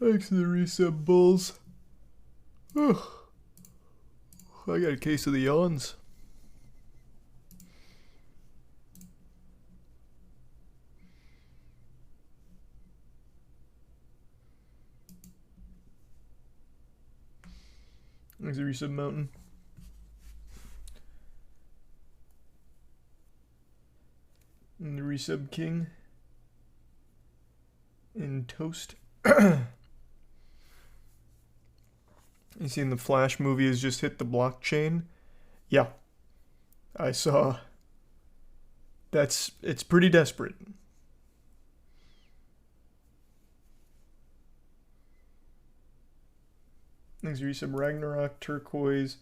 Thanks to the resub bulls. Ugh. I got a case of the yawns. Thanks to the resub mountain. And the resub king. And toast. You seen the Flash movie has just hit the blockchain? Yeah. I saw. It's pretty desperate. Thanks for some Ragnarok, Turquoise,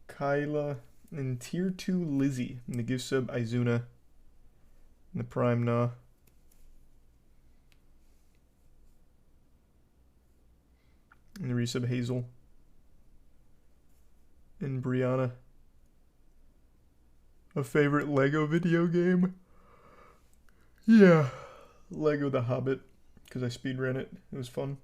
Kyla, and Tier 2 Lizzie. And the gift sub Izuna. And the Prime Na. And the resub Hazel. And Brianna. A favorite Lego video game? Yeah. Lego The Hobbit. Because I speedran it. It was fun.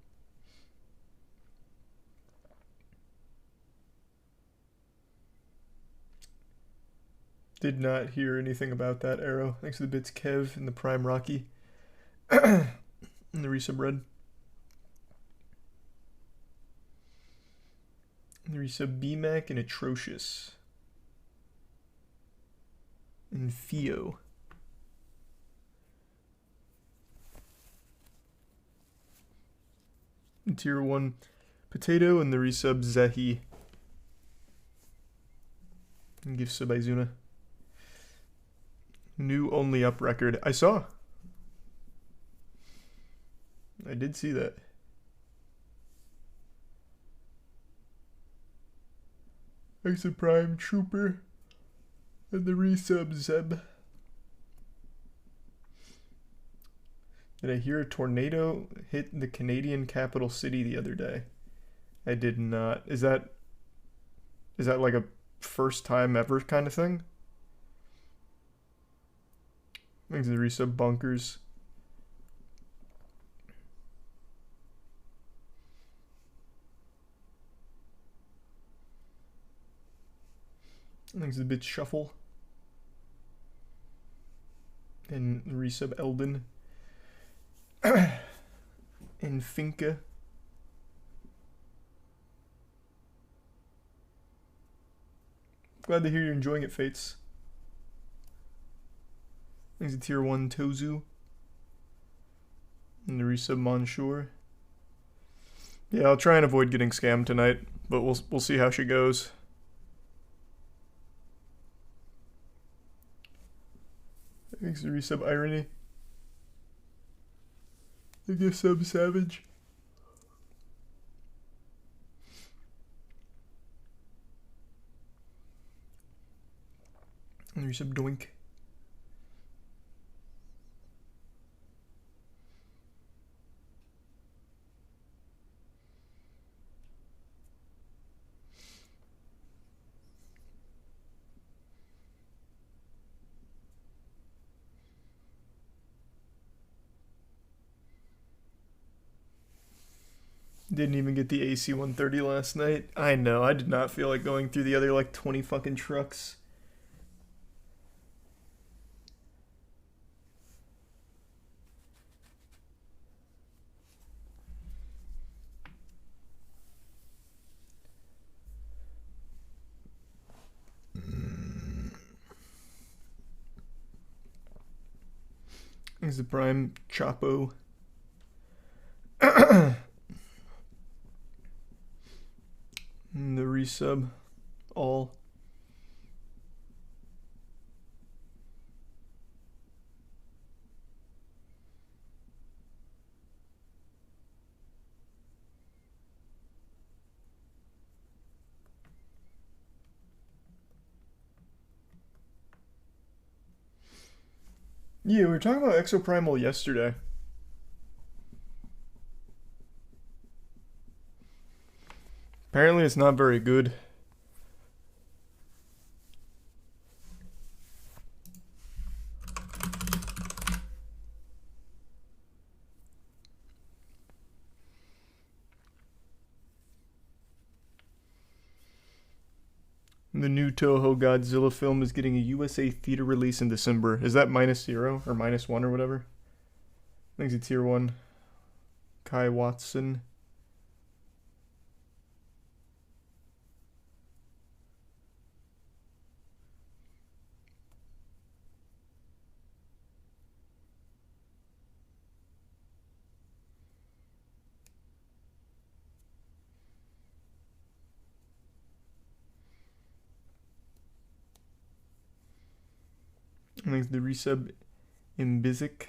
Did not hear anything about that arrow. Thanks to the bits Kev and the Prime Rocky. And the resub Red. And the resub BMAC and Atrocious. And Theo. And Tier 1 Potato and the resub Zehi. And gift sub Izuna. New only up record. I saw. I did see that. Thanks to Prime Trooper. And the resub Zeb. Did I hear a tornado hit the Canadian capital city the other day? I did not. Is that like a first time ever kind of thing? Thanks to the resub Bunkers. Thanks to the bit Shuffle. And resub Eldon. And Finca. Glad to hear you're enjoying it, Fates. Thanks to Tier 1 Tozu. And the resub Monsieur. Yeah, I'll try and avoid getting scammed tonight, but we'll see how she goes. Thanks to resub Irony. The gift sub Savage. And the resub Doink. Didn't even get the AC-130 last night. I know, I did not feel like going through the other like 20 fucking trucks. Thanks to Prime Chapo. And the resub all. Yeah, we were talking about Exoprimal yesterday. Apparently it's not very good. The new Toho Godzilla film is getting a USA theater release in December. Is that -0 or -1 or whatever? I think it's a tier 1. Kai Watson. I think it's the resub Imbizik.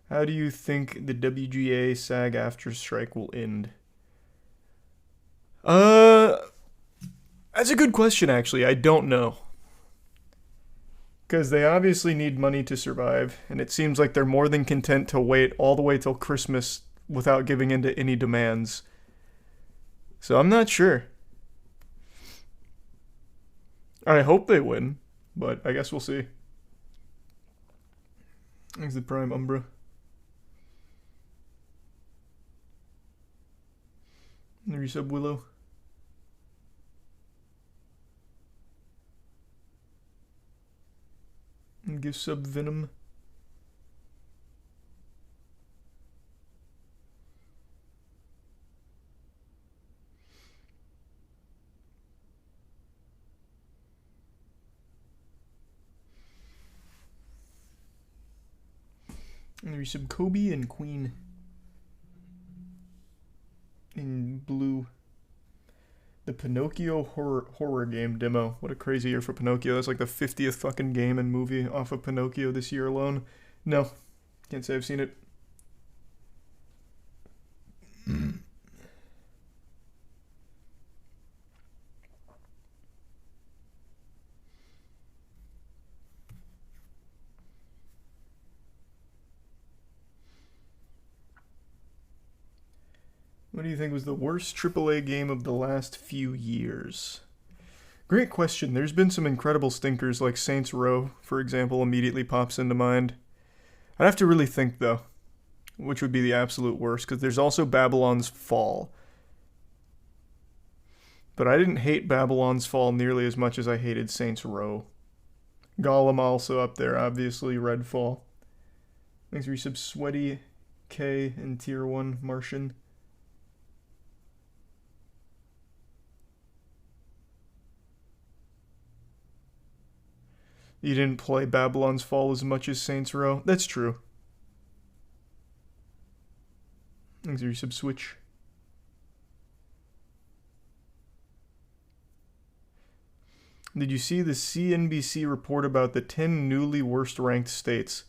How do you think the WGA SAG-AFTRA strike will end? That's a good question, actually. I don't know. Because they obviously need money to survive, and it seems like they're more than content to wait all the way till Christmas without giving in to any demands. So I'm not sure. I hope they win, but I guess we'll see. Thanks the Prime Umbra. The resub Willow. And give sub Venom. And the resub Kobe and Queen. In blue. The Pinocchio horror game demo. What a crazy year for Pinocchio. That's like the 50th fucking game and movie off of Pinocchio this year alone. No, can't say I've seen it. What do you think was the worst AAA game of the last few years? Great question. There's been some incredible stinkers like Saints Row, for example, immediately pops into mind. I'd have to really think, though, which would be the absolute worst, because there's also Babylon's Fall. But I didn't hate Babylon's Fall nearly as much as I hated Saints Row. Gollum also up there, obviously, Redfall. Thanks for resub Sweaty K and Tier 1 Martian. You didn't play Babylon's Fall as much as Saints Row? That's true. Thanks for resub Switch. Did you see the CNBC report about the 10 newly worst ranked states?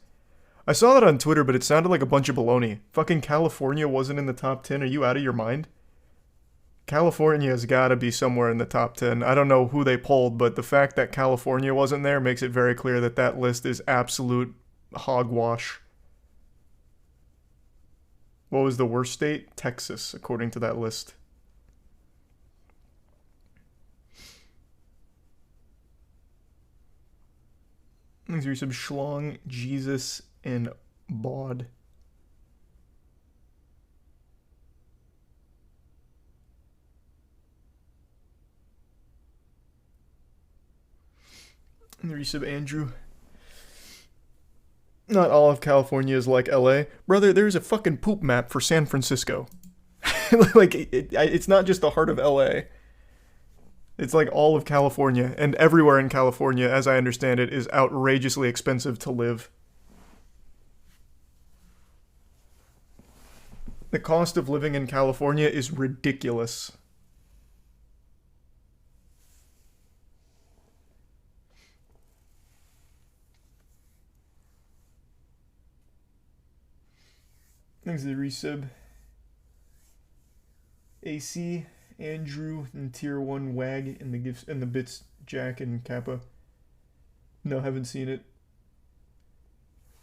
I saw that on Twitter, but it sounded like a bunch of baloney. Fucking California wasn't in the top 10. Are you out of your mind? California's gotta be somewhere in the top 10. I don't know who they polled, but the fact that California wasn't there makes it very clear that that list is absolute hogwash. What was the worst state? Texas, according to that list. These are some Schlong, Jesus, and Bod. And the resub Andrew. Not all of California is like LA. Brother, there's a fucking poop map for San Francisco. Like, it's not just the heart of LA. It's like all of California, and everywhere in California, as I understand it, is outrageously expensive to live. The cost of living in California is ridiculous. Thanks to the resub. AC, Andrew, and Tier 1 Wag, and the gifts and the bits Jack and Kappa. No, haven't seen it.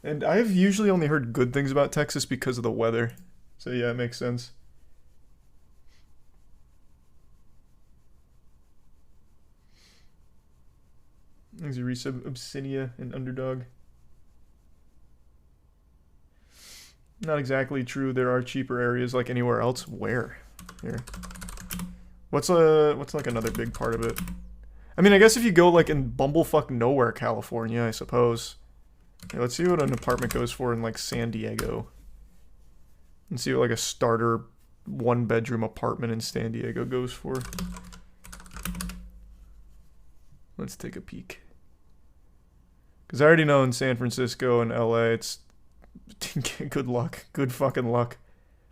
And I've usually only heard good things about Texas because of the weather. So yeah, it makes sense. Thanks to resub Obsinia and Underdog. Not exactly true. There are cheaper areas like anywhere else. Where? Here. What's like another big part of it? I mean, I guess if you go like in bumblefuck nowhere, California, I suppose. Okay, let's see what an apartment goes for in like San Diego. And see what like a starter 1-bedroom apartment in San Diego goes for. Let's take a peek. Because I already know in San Francisco and LA, it's good luck. Good fucking luck.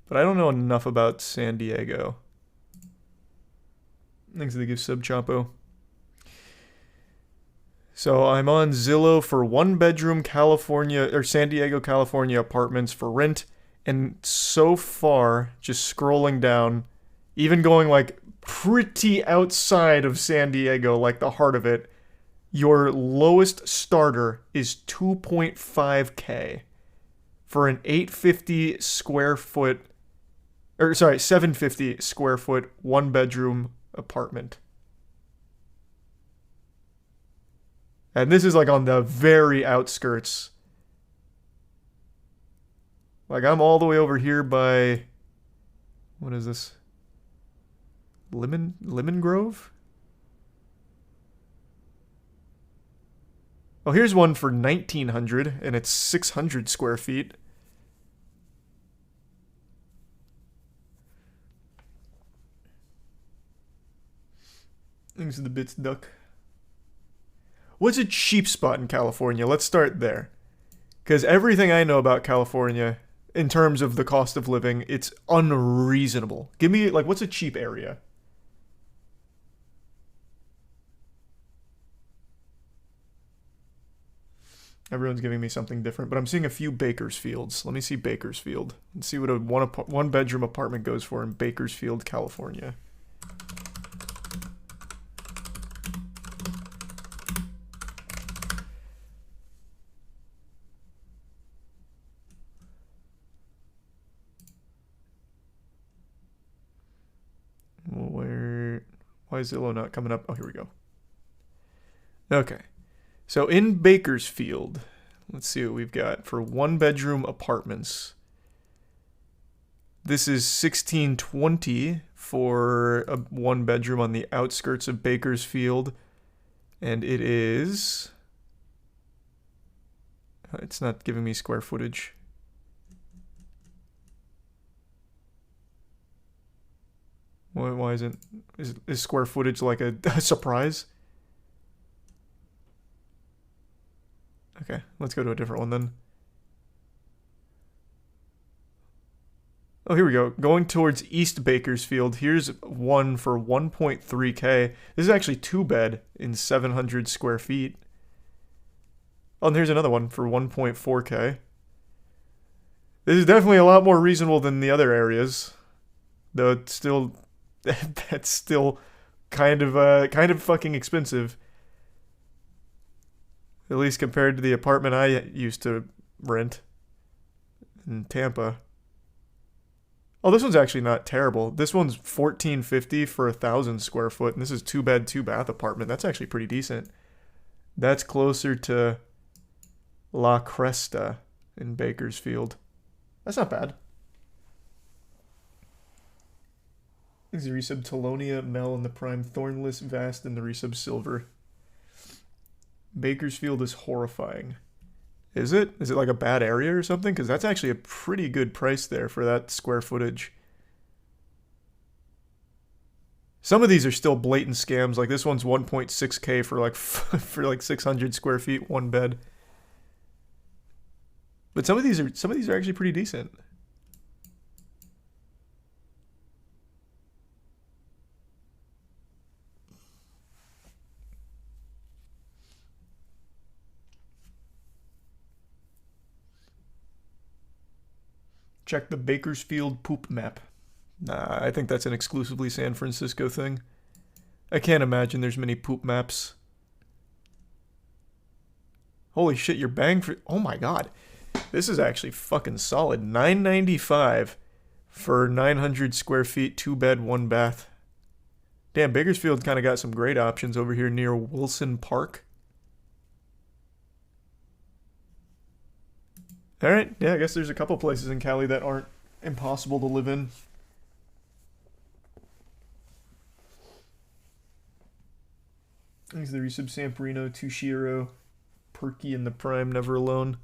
But I don't know enough about San Diego. Thanks to the gift sub, Chapo. So I'm on Zillow for 1-bedroom California or San Diego, California apartments for rent. And so far, just scrolling down, even going like pretty outside of San Diego, like the heart of it, your lowest starter is 2.5K for an 850 square foot, or sorry, 750 square foot 1-bedroom apartment. And this is like on the very outskirts. Like I'm all the way over here by, what is this? Lemon Grove? Oh, here's one for 1900 and it's 600 square feet. Thanks to the bits, duck. What's a cheap spot in California? Let's start there. Because everything I know about California, in terms of the cost of living, it's unreasonable. Give me, like, what's a cheap area? Everyone's giving me something different, but I'm seeing a few Bakersfields. Let me see Bakersfield and see what a one-bedroom apartment goes for in Bakersfield, California. Why is Zillow not coming up? Oh, here we go. Okay. So in Bakersfield, let's see what we've got for 1-bedroom apartments. This is $1,620 for a 1-bedroom on the outskirts of Bakersfield. And it is... It's not giving me square footage. Why isn't... Is square footage like a surprise? Okay, let's go to a different one then. Oh, here we go. Going towards East Bakersfield. Here's one for 1.3K. This is actually 2-bed in 700 square feet. Oh, and here's another one for 1.4K. This is definitely a lot more reasonable than the other areas. Though it's still... that's still kind of fucking expensive. At least compared to the apartment I used to rent in Tampa. Oh, this one's actually not terrible. This one's $1,450 for 1,000 square foot, and this is 2-bed, 2-bath apartment. That's actually pretty decent. That's closer to La Cresta in Bakersfield. That's not bad. Thanks to resub Telonia, Mel, and the Prime Thornless, Vast, and the resub Silver. Bakersfield is horrifying. Is it? Is it like a bad area or something? Because that's actually a pretty good price there for that square footage. Some of these are still blatant scams. Like this one's 1.6K for like 600 square feet, 1 bed. But some of these are actually pretty decent. Check the Bakersfield poop map. Nah, I think that's an exclusively San Francisco thing. I can't imagine there's many poop maps. Holy shit, you're bang for... Oh my god. This is actually fucking solid. $995 for 900 square feet, 2-bed, 1-bath. Damn, Bakersfield kind of got some great options over here near Wilson Park. Alright, yeah, I guess there's a couple places in Cali that aren't impossible to live in. Thanks to the resub Samperino, Tushiro, Perky in the Prime, Never Alone.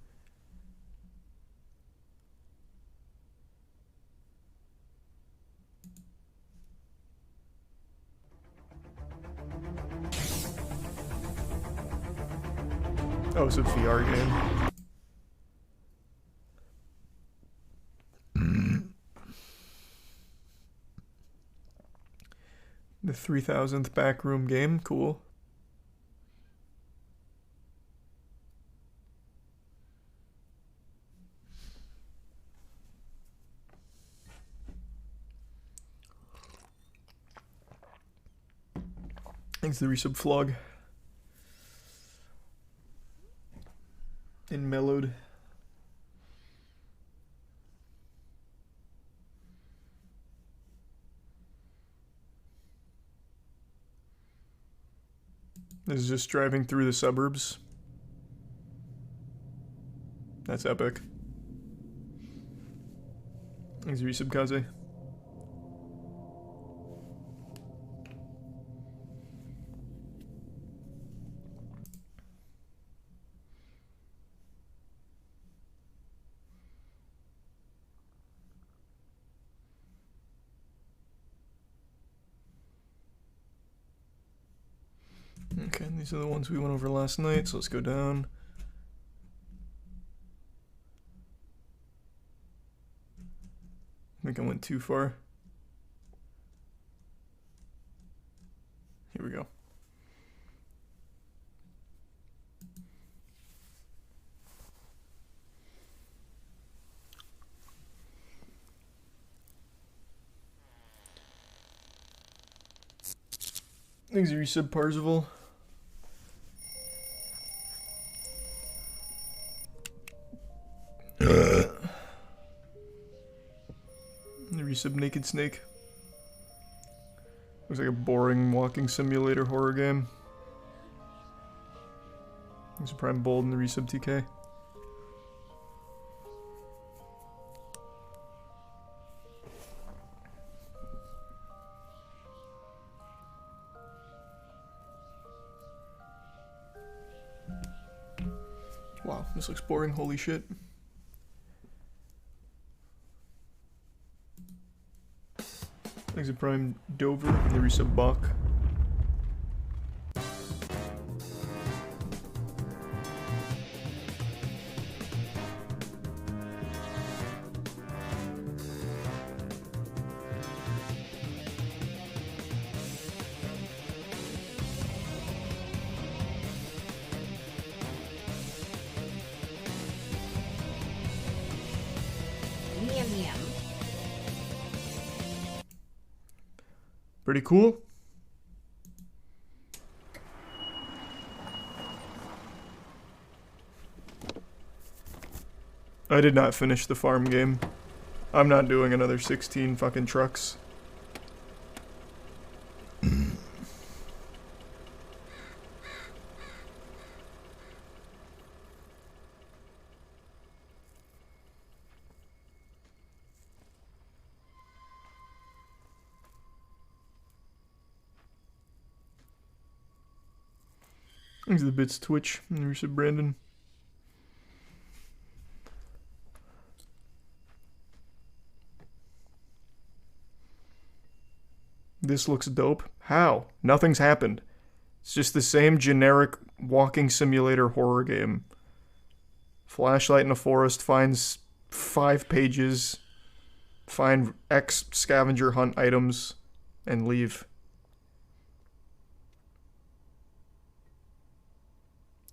Oh, it's a VR game. The 3000th backroom game, cool. Thanks to the resub Flog. And Mellowed. This is just driving through the suburbs. That's epic. Thanks to resub Kaze. Okay, these are the ones we went over last night, so let's go down. I think I went too far. Here we go. Thanks, resub Parzival. Resub Naked Snake. Looks like a boring walking simulator horror game. There's a Prime Bold in the resub TK. Wow, this looks boring, holy shit. Thanks to Prime Dover and the resub Bach. Pretty cool. I did not finish the farm game. I'm not doing another 16 fucking trucks. Thanks to the bits Twitch and the resub Brandon. This looks dope. How? Nothing's happened. It's just the same generic walking simulator horror game. Flashlight in a forest, finds 5 pages, find X scavenger hunt items, and leave.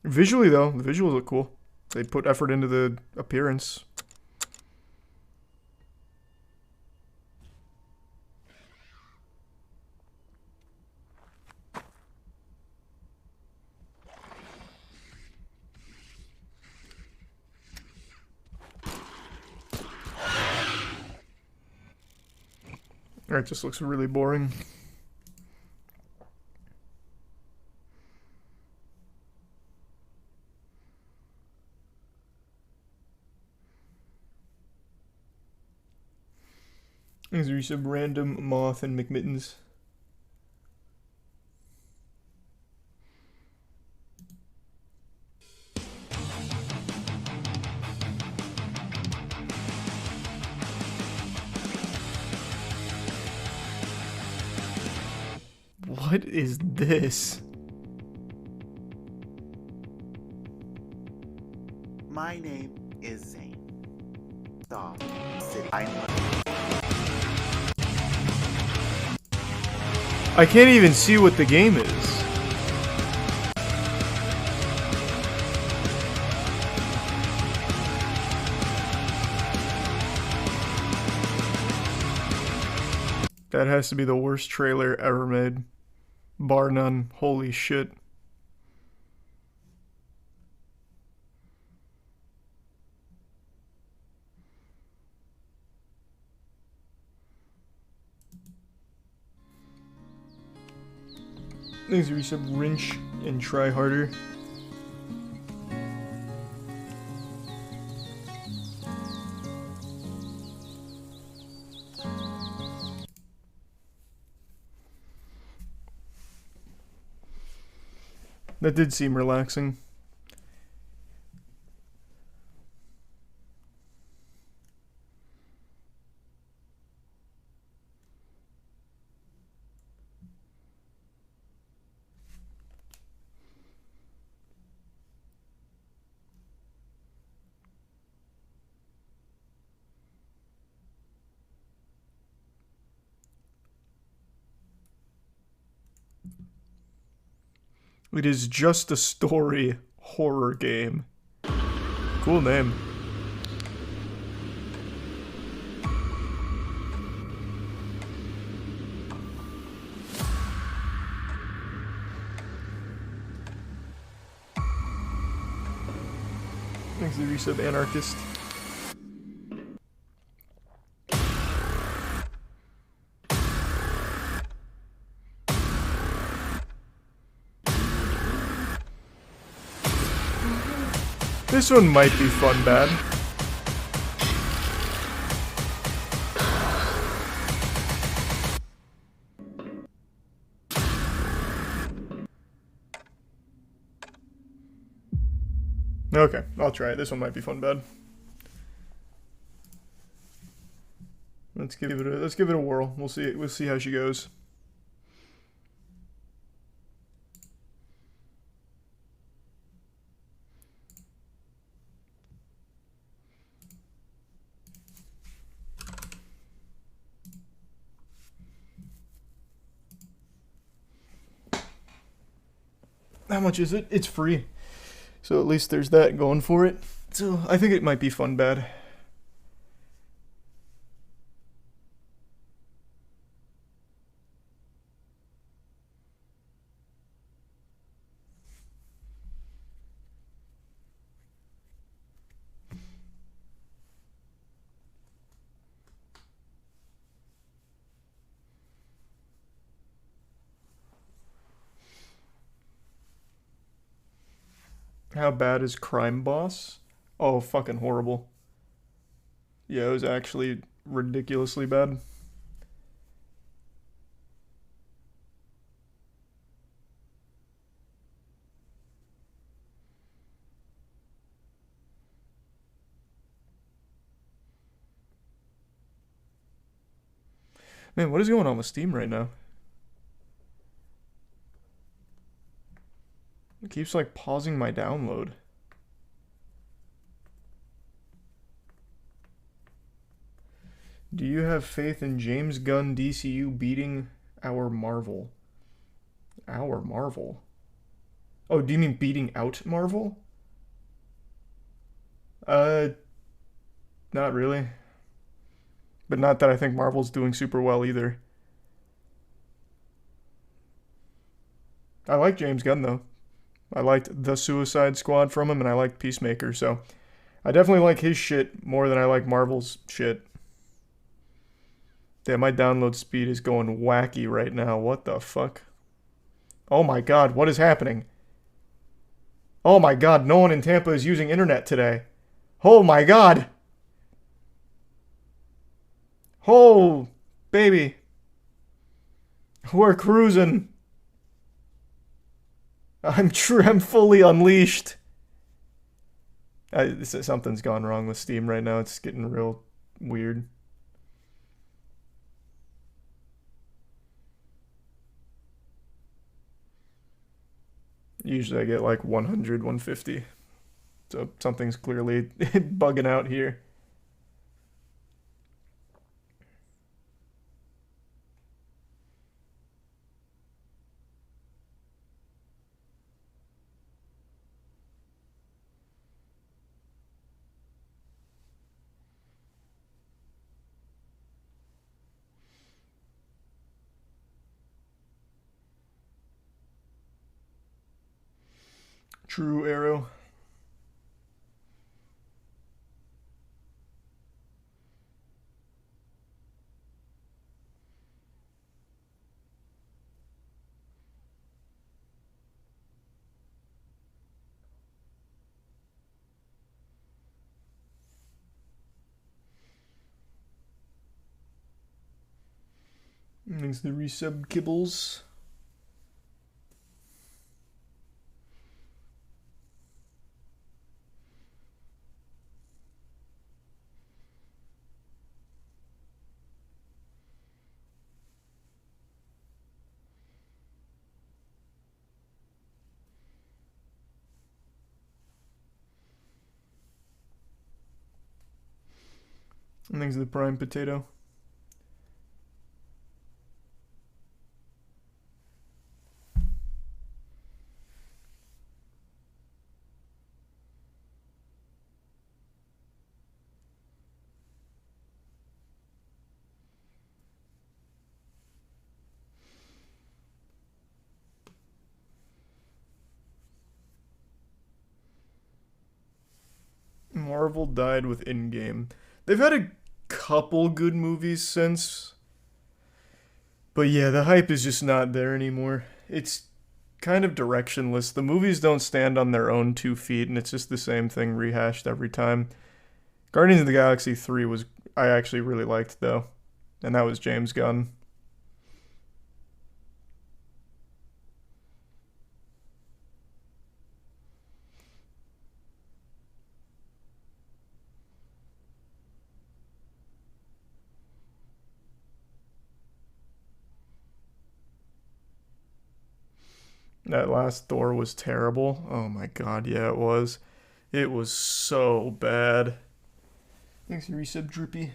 Visually, though, the visuals look cool. They put effort into the appearance. It just looks really boring. These are some random Moth and McMittens. What is this? My name is Zane. Stop. I can't even see what the game is. That has to be the worst trailer ever made. Bar none. Holy shit. Thanks for resub Wrench and Try Harder. That did seem relaxing. It is Just a Story horror game. Cool name. Thanks to the resub Anarchist. This one might be fun bad. Okay, I'll try it. This one might be fun bad. Let's give it a whirl. We'll see how she goes. How much is it? It's free. So at least there's that going for it. So I think it might be fun bad. How bad is Crime Boss? Oh, fucking horrible. Yeah, it was actually ridiculously bad. Man, what is going on with Steam right now? It keeps like pausing my download. Do you have faith in James Gunn DCU beating our Marvel? Our Marvel? Oh, do you mean beating out Marvel? Not really. But not that I think Marvel's doing super well either. I like James Gunn though. I liked The Suicide Squad from him, and I liked Peacemaker, so I definitely like his shit more than I like Marvel's shit. Damn, my download speed is going wacky right now. What the fuck? Oh my god, what is happening? Oh my god, no one in Tampa is using internet today. Oh my god! Oh, baby. We're cruising. I'm fully unleashed. Something's gone wrong with Steam right now. It's getting real weird. Usually I get like 100, 150. So something's clearly bugging out here. True arrow. Thanks to the resub kibbles. And thanks to the prime potato. Marvel died with Endgame. They've had a couple good movies since. But yeah, the hype is just not there anymore. It's kind of directionless. The movies don't stand on their own 2 feet, and it's just the same thing rehashed every time. Guardians of the Galaxy 3 was, I actually really liked, though. And that was James Gunn. That last Thor was terrible. Oh my god, yeah, it was. It was so bad. Thanks, Resub Droopy.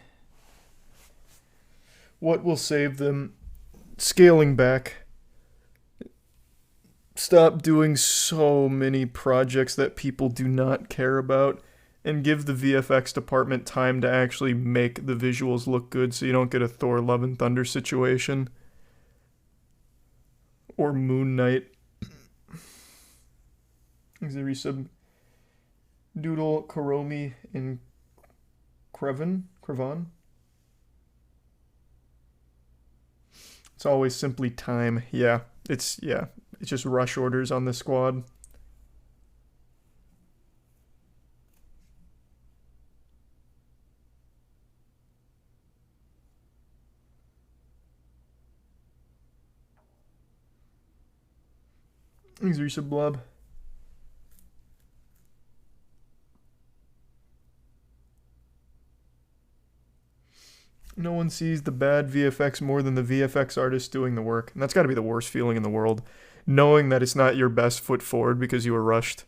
What will save them? Scaling back. Stop doing so many projects that people do not care about, and give the VFX department time to actually make the visuals look good so you don't get a Thor Love and Thunder situation. Or Moon Knight. Thanks, the resub. Doodle, Karomi, and Krevan. It's always simply time. Yeah, it's just rush orders on the squad. Thanks, resub blob. No one sees the bad VFX more than the VFX artist doing the work. And that's got to be the worst feeling in the world. Knowing that it's not your best foot forward because you were rushed.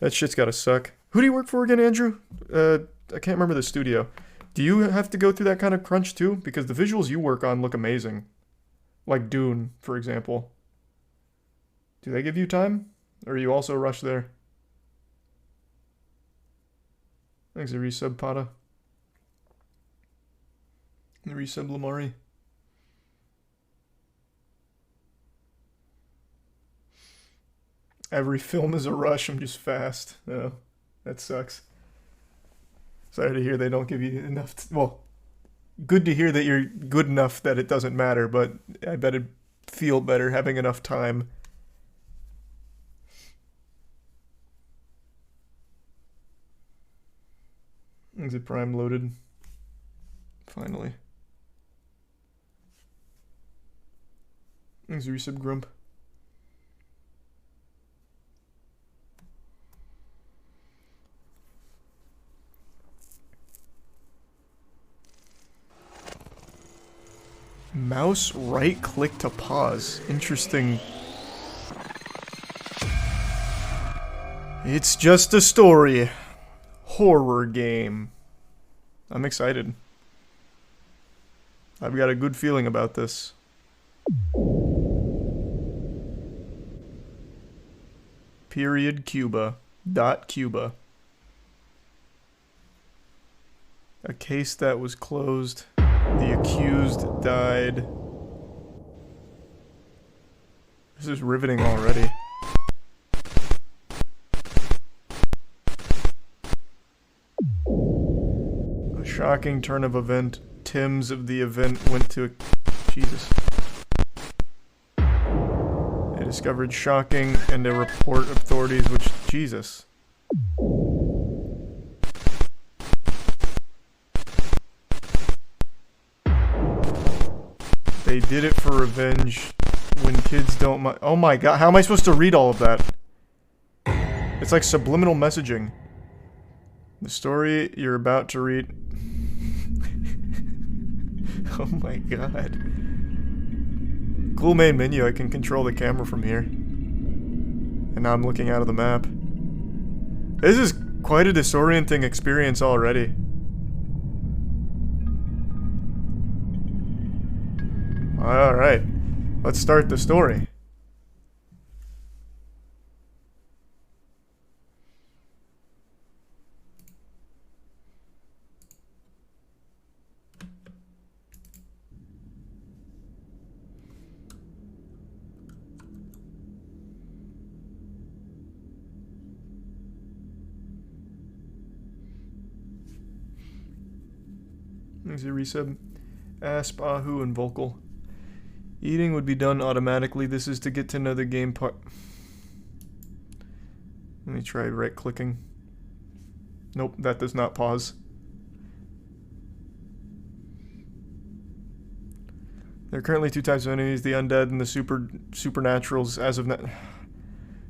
That shit's got to suck. Who do you work for again, Andrew? I can't remember the studio. Do you have to go through that kind of crunch too? Because the visuals you work on look amazing. Like Dune, for example. Do they give you time? Or are you also rushed there? Thanks, a resub, Pata. The resub Lamari. Every film is a rush. I'm just fast. Oh, that sucks. Sorry to hear they don't give you enough. Well, good to hear that you're good enough that it doesn't matter, but I bet it'd feel better having enough time. Is it prime loaded? Finally. Thanks, resub Grump. Mouse right click to pause. Interesting. It's just a story. Horror game. I'm excited. I've got a good feeling about this. Period Cuba. Dot Cuba. A case that was closed. The accused died. This is riveting already. A shocking turn of event. Tim's of the event went to a... Jesus. They discovered shocking and a report authorities which... Jesus. They did it for revenge when kids don't... Oh my god, how am I supposed to read all of that? It's like subliminal messaging. The story you're about to read... Oh my god. Cool main menu, I can control the camera from here. And now I'm looking out of the map. This is quite a disorienting experience already. Alright, let's start the story. There's a resub. Asp, Ahu, and Vocal. Eating would be done automatically. This is to get to know the game part. Let me try right-clicking. Nope, that does not pause. There are currently 2 types of enemies, the undead and the supernaturals as of now.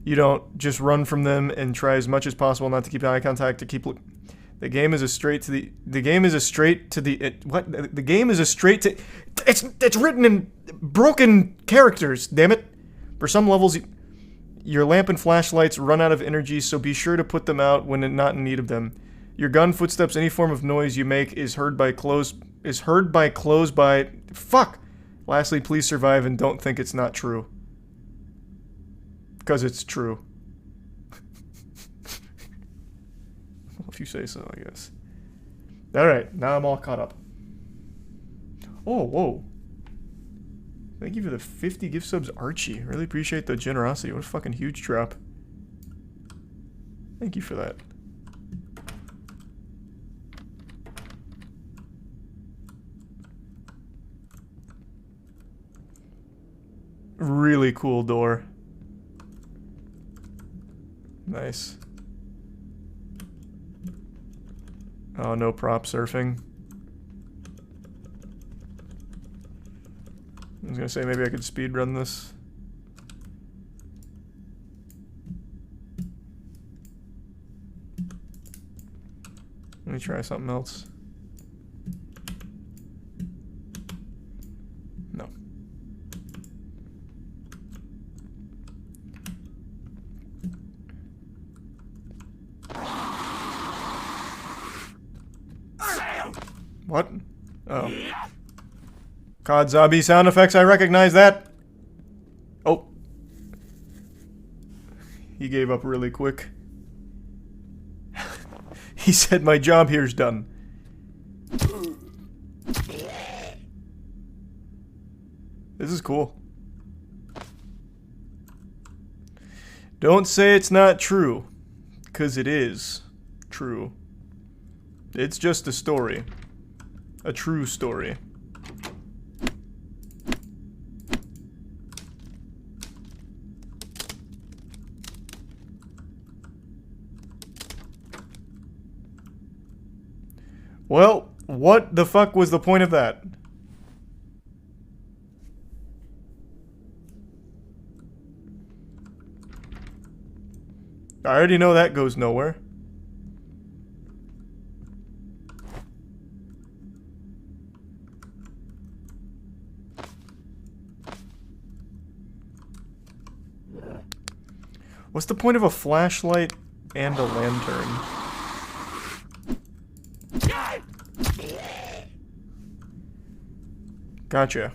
You don't just run from them and try as much as possible not to keep eye contact, to keep... The game is a straight to the... The game is a straight to the... What? The game is a straight to... It's written in broken characters, damn it. For some levels, your lamp and flashlights run out of energy, so be sure to put them out when not in need of them. Your gun, footsteps, any form of noise you make is heard by close by... Fuck! Lastly, please survive and don't think it's not true. Because it's true. If you say so, I guess. Alright, now I'm all caught up. Oh, whoa. Thank you for the 50 gift subs, Archie. Really appreciate the generosity. What a fucking huge drop. Thank you for that. Really cool door. Nice. Oh, no prop surfing. I was gonna say maybe I could speedrun this. Let me try something else. No. What? Oh. COD zombie sound effects, I recognize that. Oh. He gave up really quick. He said my job here's done. This is cool. Don't say it's not true, 'cause it is true. It's just a story. A true story. Well, what the fuck was the point of that? I already know that goes nowhere. What's the point of a flashlight and a lantern. Gotcha.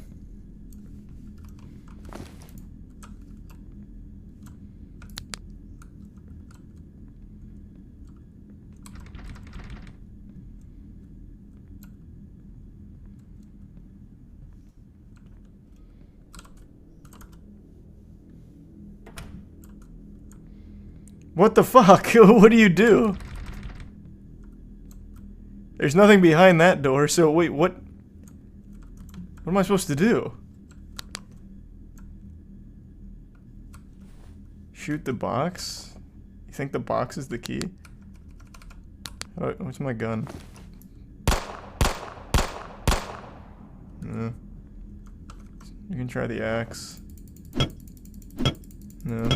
What the fuck? What do you do? There's nothing behind that door, so wait, what? What am I supposed to do? Shoot the box? You think the box is the key? Oh, where's my gun? No. You can try the axe. No.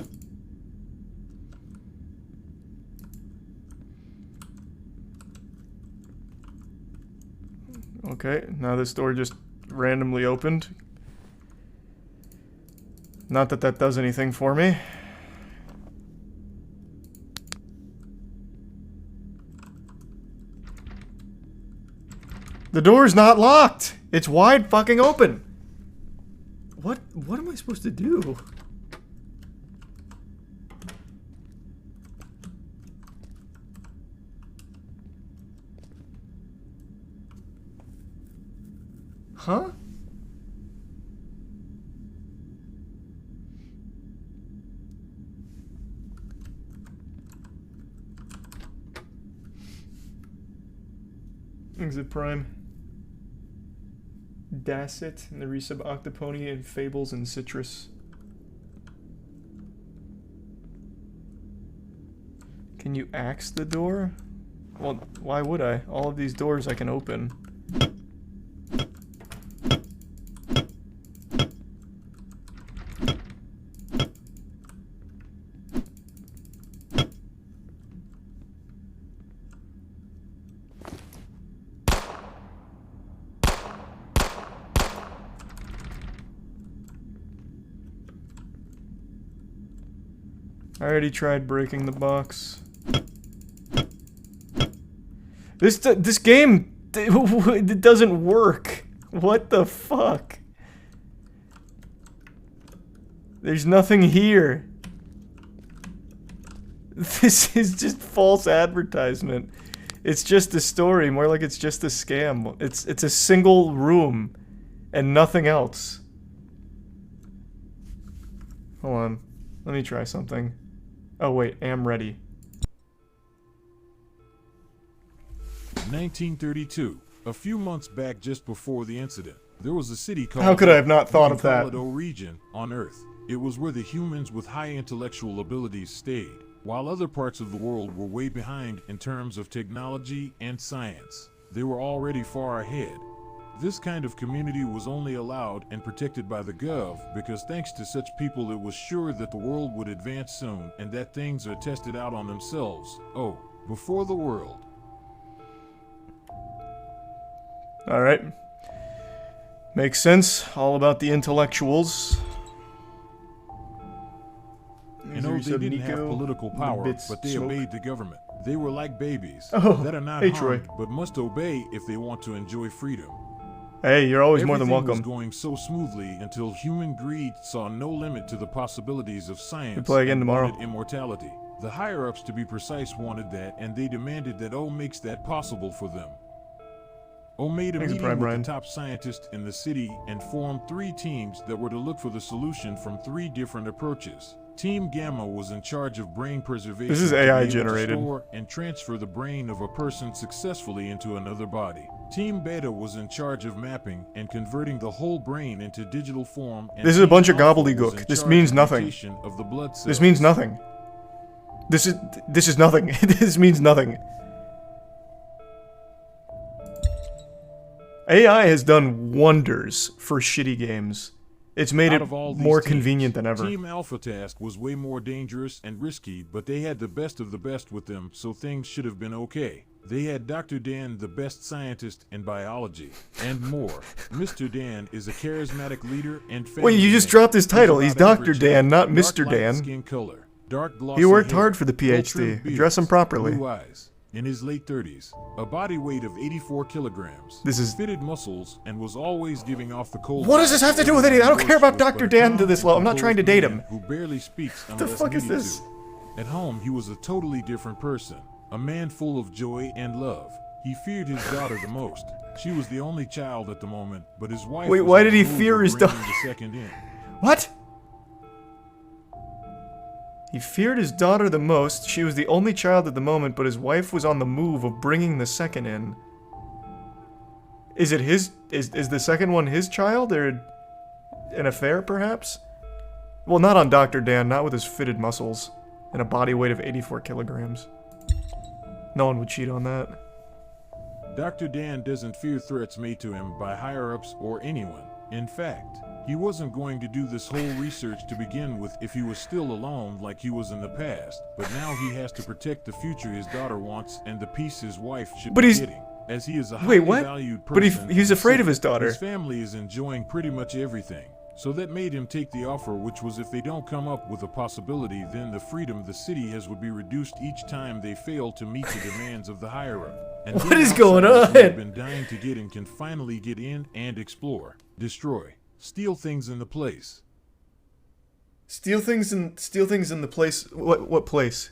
Okay, now this door just randomly opened. Not that that does anything for me. The door's not locked! It's wide fucking open! What am I supposed to do? Huh? Exit Prime. Dacit and the Resub Octoponia and Fables and Citrus. Can you axe the door? Well, why would I? All of these doors I can open. I already tried breaking the box. This game, it doesn't work. What the fuck? There's nothing here. This is just false advertisement. It's just a story, more like it's just a scam. It's a single room and nothing else. Hold on. Let me try something. Oh wait, am ready. 1932. A few months back, just before the incident, there was a city called... How could I have not thought of that? Enceladus region on Earth. It was where the humans with high intellectual abilities stayed, while other parts of the world were way behind in terms of technology and science. They were already far ahead. This kind of community was only allowed and protected by the Gov because thanks to such people it was sure that the world would advance soon and that things are tested out on themselves. Oh, before the world. Alright. Makes sense. All about the intellectuals. You know, they didn't have political power, but they obeyed the government. They were like babies that are not harmed, but must obey if they want to enjoy freedom. Hey, you're always more than Everything welcome. was going so smoothly until human greed saw no limit to the possibilities of science. We play again and tomorrow. wanted immortality. The higher-ups, to be precise, wanted that, and they demanded that O makes that possible for them. O made a meeting with the top scientists in the city and formed 3 teams that were to look for the solution from 3 different approaches. Team Gamma was in charge of brain preservation. This is AI generated. To store and transfer the brain of a person successfully into another body. Team Beta was in charge of mapping and converting the whole brain into digital form. And this is a bunch of gobbledygook. This means nothing. Of the blood cells. This means nothing. This is nothing. This means nothing. AI has done wonders for shitty games. It's made it more convenient than ever. Team Alpha Task was way more dangerous and risky, but they had the best of the best with them, so things should have been okay. They had Dr. Dan, the best scientist in biology, and more. Mr. Dan is a charismatic leader and family. Wait, you just dropped his title. He's Dr. Dan, not Mr. Dan. Skin color. dark glossy He worked hair, hard for the well-trimmed PhD. Dress him beard, properly. blue eyes. In his late 30s, a body weight of 84 kilograms, This is- fitted muscles, and was always giving off the cold. What does this have to do with anything? I don't care about Dr. Dan to this level. I'm not trying to date him. Who barely speaks The unless fuck is needed this? to. At home, he was a totally different person, a man full of joy and love. He feared his daughter the most. She was the only child at the moment, but his wife. Wait, was why on did the he move fear of his bringing daughter? the second in. What? He feared his daughter the most. She was the only child at the moment, but his wife was on the move of bringing the second in. Is it his? Is the second one his child, or an affair, perhaps? Well, not on Dr. Dan, not with his fitted muscles and a body weight of 84 kilograms. No one would cheat on that. Dr. Dan doesn't fear threats made to him by higher-ups or anyone. In fact, he wasn't going to do this whole research to begin with if he was still alone like he was in the past, but now he has to protect the future his daughter wants and the peace his wife should But be he's- getting. As he is a Wait, highly what? valued But person he's in the afraid of city, his daughter. His family is enjoying pretty much everything. So that made him take the offer, which was if they don't come up with a possibility, then the freedom the city has would be reduced each time they fail to meet the demands of the higher-up. And What then is going outsiders who have on? been dying to get in can finally get in and explore, destroy, steal things in the place. Steal things in the place. What place?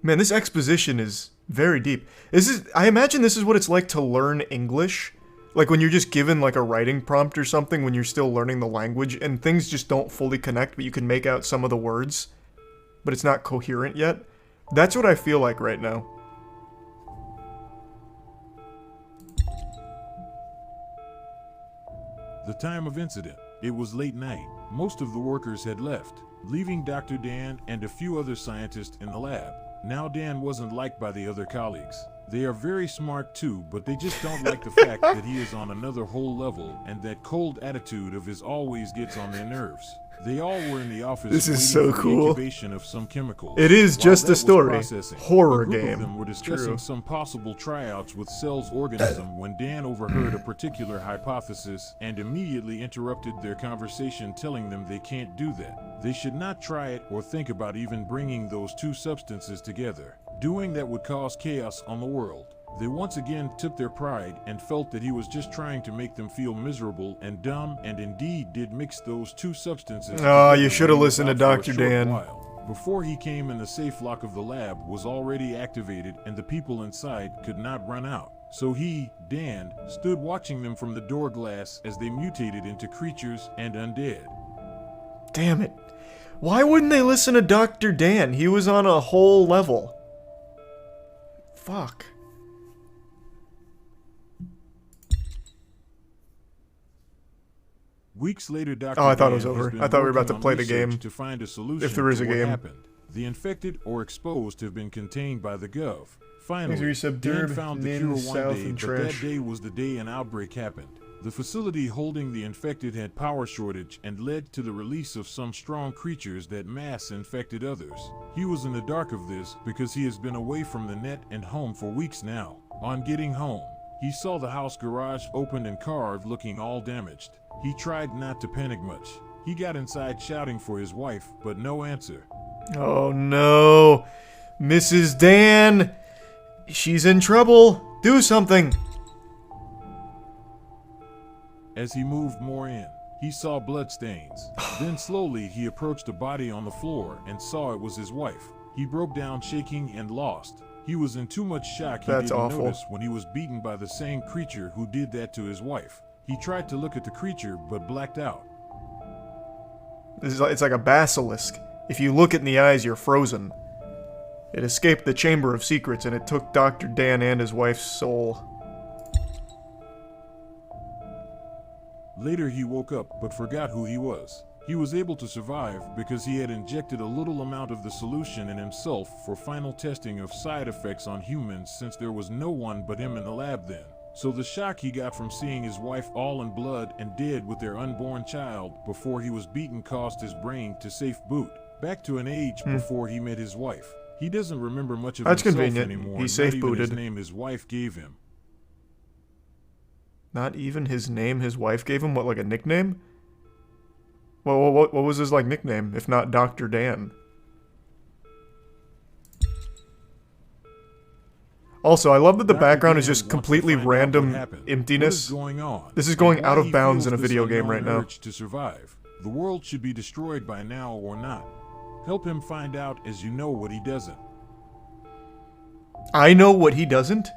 Man, this exposition is very deep. I imagine this is what it's like to learn English. Like when you're just given like a writing prompt or something when you're still learning the language and things just don't fully connect, but you can make out some of the words, but it's not coherent yet. That's what I feel like right now. The time of incident. It was late night. Most of the workers had left, leaving Dr. Dan and a few other scientists in the lab. Now Dan wasn't liked by the other colleagues. They are very smart too, but they just don't like the fact that he is on another whole level, and that cold attitude of his always gets on their nerves. They all were in the office This is waiting so for cool. the incubation of some chemicals. It is While just that a was story. processing, Horror a group game. of them were discussing True. some possible tryouts with Cell's organism when Dan overheard a particular hypothesis and immediately interrupted their conversation, telling them they can't do that. They should not try it or think about even bringing those two substances together. Doing that would cause chaos on the world. They once again took their pride and felt that he was just trying to make them feel miserable and dumb, and indeed did mix those two substances. Oh, together you should have when he was listened to out for a Dr. short Dan. while. Before he came in, the safe lock of the lab was already activated and the people inside could not run out. So he, Dan, stood watching them from the door glass as they mutated into creatures and undead. Damn it. Why wouldn't they listen to Dr. Dan? He was on a whole level. Fuck. Weeks later, Dr. Oh, I thought it Dan was has over. been I thought we were about working to on play the research game. to find a solution If there is to a what game. happened. The infected or exposed have been contained by the Gov. Finally, Things are Dan subdued, found the Lynn, cure one South, day, and but Trash. that day was the day an outbreak happened. The facility holding the infected had power shortage and led to the release of some strong creatures that mass infected others. He was in the dark of this because he has been away from the net and home for weeks now. On getting home, he saw the house garage open and carved, looking all damaged. He tried not to panic much. He got inside shouting for his wife, but no answer. Oh no. Mrs. Dan. She's in trouble. Do something. As he moved more in, he saw bloodstains. Then slowly he approached a body on the floor and saw it was his wife. He broke down shaking and lost. He was in too much shock he That's didn't awful. notice when he was beaten by the same creature who did that to his wife. He tried to look at the creature but blacked out. It's like a basilisk. If you look it in the eyes, you're frozen. It escaped the Chamber of Secrets and it took Dr. Dan and his wife's soul. Later he woke up but forgot who he was. He was able to survive because he had injected a little amount of the solution in himself for final testing of side effects on humans, since there was no one but him in the lab then. So the shock he got from seeing his wife all in blood and dead with their unborn child before he was beaten caused his brain to safe boot back to an age before he met his wife. He doesn't remember much of That's himself convenient. anymore. He's not safe even his booted. name his wife gave him. Not even his name his wife gave him? What, like a nickname? Well, what was his like nickname, if not Dr. Dan? Also, I love that the background is just completely random emptiness. This is going out of bounds in a video game right now. To survive. The world should be destroyed by now or not. Help him find out, as you know what he doesn't. I know what he doesn't?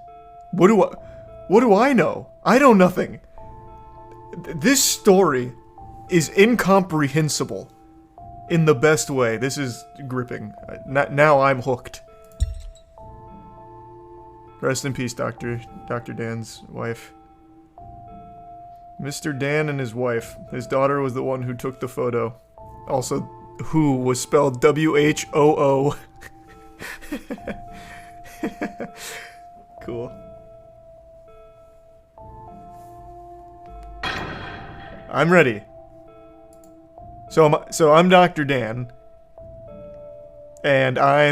What do I know? I know nothing. This story is incomprehensible in the best way. This is gripping. Now I'm hooked. Rest in peace, Dr. Dan's wife. Mr. Dan and his wife. His daughter was the one who took the photo. Also, who was spelled W-H-O-O. Cool. I'm ready. So I'm Dr. Dan. And I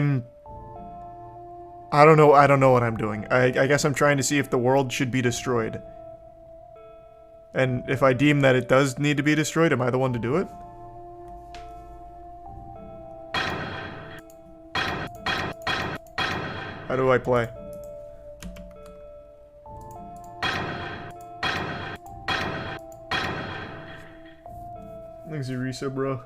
don't know what I'm doing. I guess I'm trying to see if the world should be destroyed. And if I deem that it does need to be destroyed, am I the one to do it? How do I play? Thanks, Eureka, bro.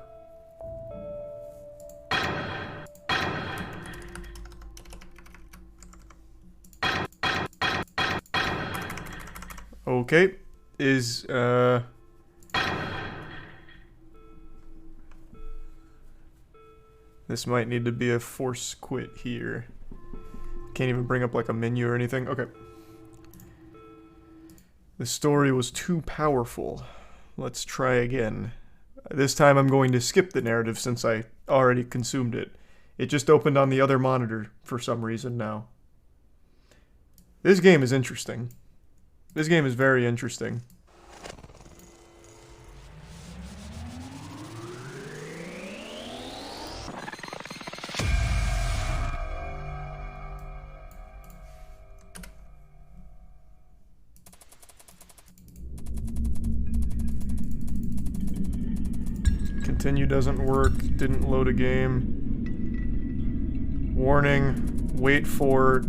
Okay, this might need to be a force quit here. Can't even bring up like a menu or anything. Okay. The story was too powerful. Let's try again. This time I'm going to skip the narrative since I already consumed it. It just opened on the other monitor for some reason now. This game is interesting. This game is very interesting. Continue doesn't work. Didn't load a game. Warning. Wait for...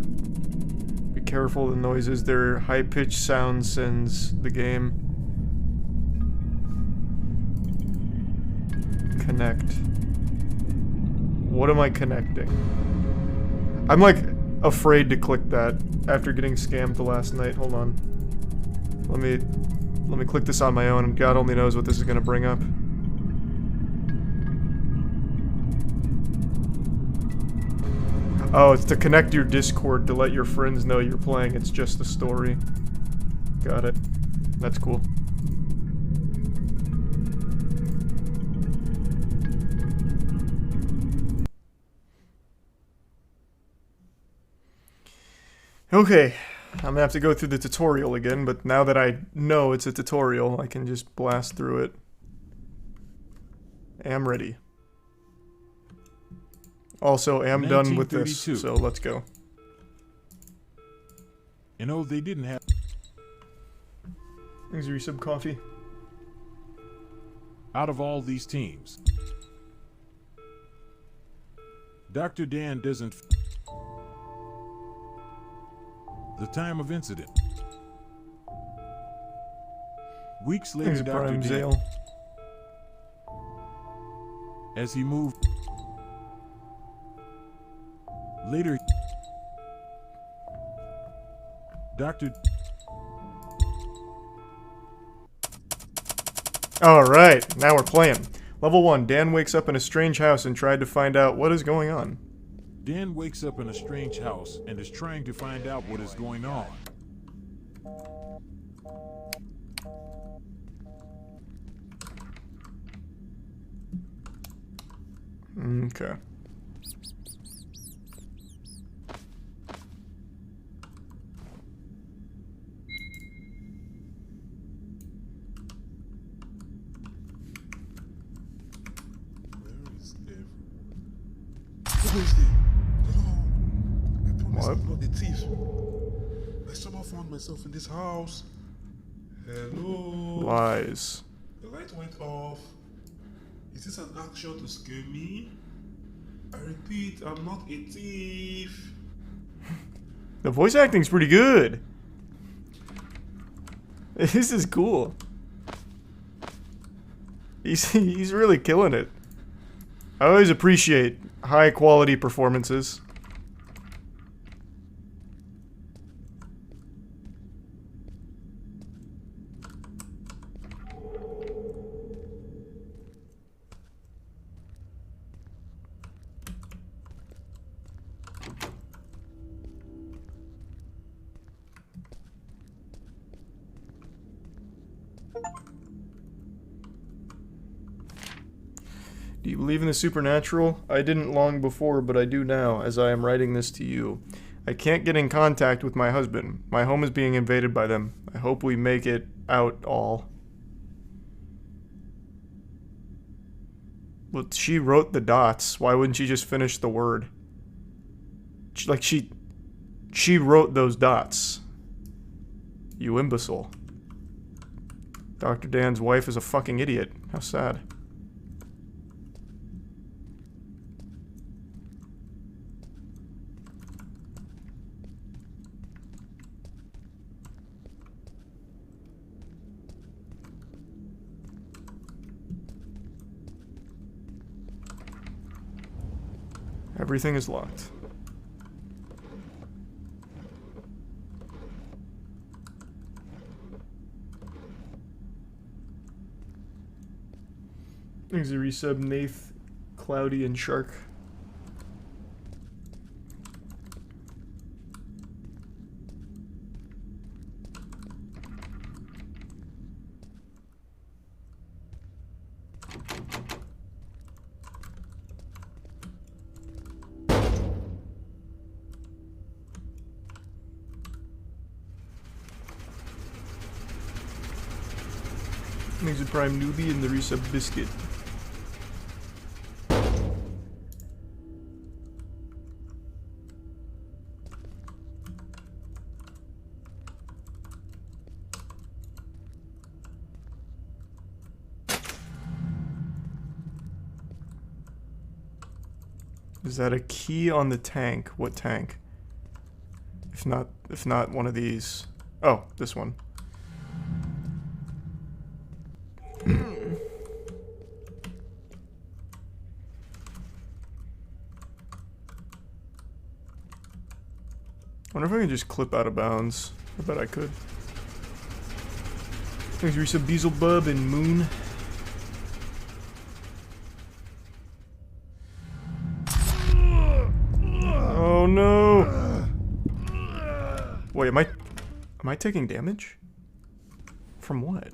Be careful of the noises. Their high-pitched sound sends the game. Connect. What am I connecting? I'm like afraid to click that after getting scammed the last night. Hold on. Let me click this on my own, and God only knows what this is gonna bring up. Oh, it's to connect your Discord to let your friends know you're playing. It's just the story. Got it. That's cool. Okay, I'm gonna have to go through the tutorial again, but now that I know it's a tutorial, I can just blast through it. Am ready. Also, am done with this, so let's go. You know, they didn't have... Thanks for your sub coffee. Out of all these teams, Dr. Dan doesn't... The time of incident. Weeks later, Thanks, Dr. Dan... Zale. As he moved... Later... Dr... Alright, now we're playing. Level 1, Dan wakes up in a strange house and tried to find out what is going on. Dan wakes up in a strange house and is trying to find out what is going on. Okay. Who is there? Hello? I promise What? I'm not a thief. I somehow found myself in this house. Hello? Lies. The light went off. Is this an action to scare me? I repeat, I'm not a thief. The voice acting's pretty good. This is cool. He's really killing it. I always appreciate high quality performances. Do you believe in the supernatural? I didn't long before, but I do now, as I am writing this to you. I can't get in contact with my husband. My home is being invaded by them. I hope we make it out all. Well, she wrote the dots. Why wouldn't she just finish the word? She wrote those dots. You imbecile. Dr. Dan's wife is a fucking idiot. How sad. Everything is locked. Thanks to resub Nath, Cloudy, and Shark. Thanks to Prime Newbie and the resub Biscuit. Is that a key on the tank? What tank? If not one of these. Oh, this one. I wonder if I can just clip out of bounds. I bet I could. Thanks for resub Beelzebub and Moon. Oh no! Wait, am I taking damage? From what?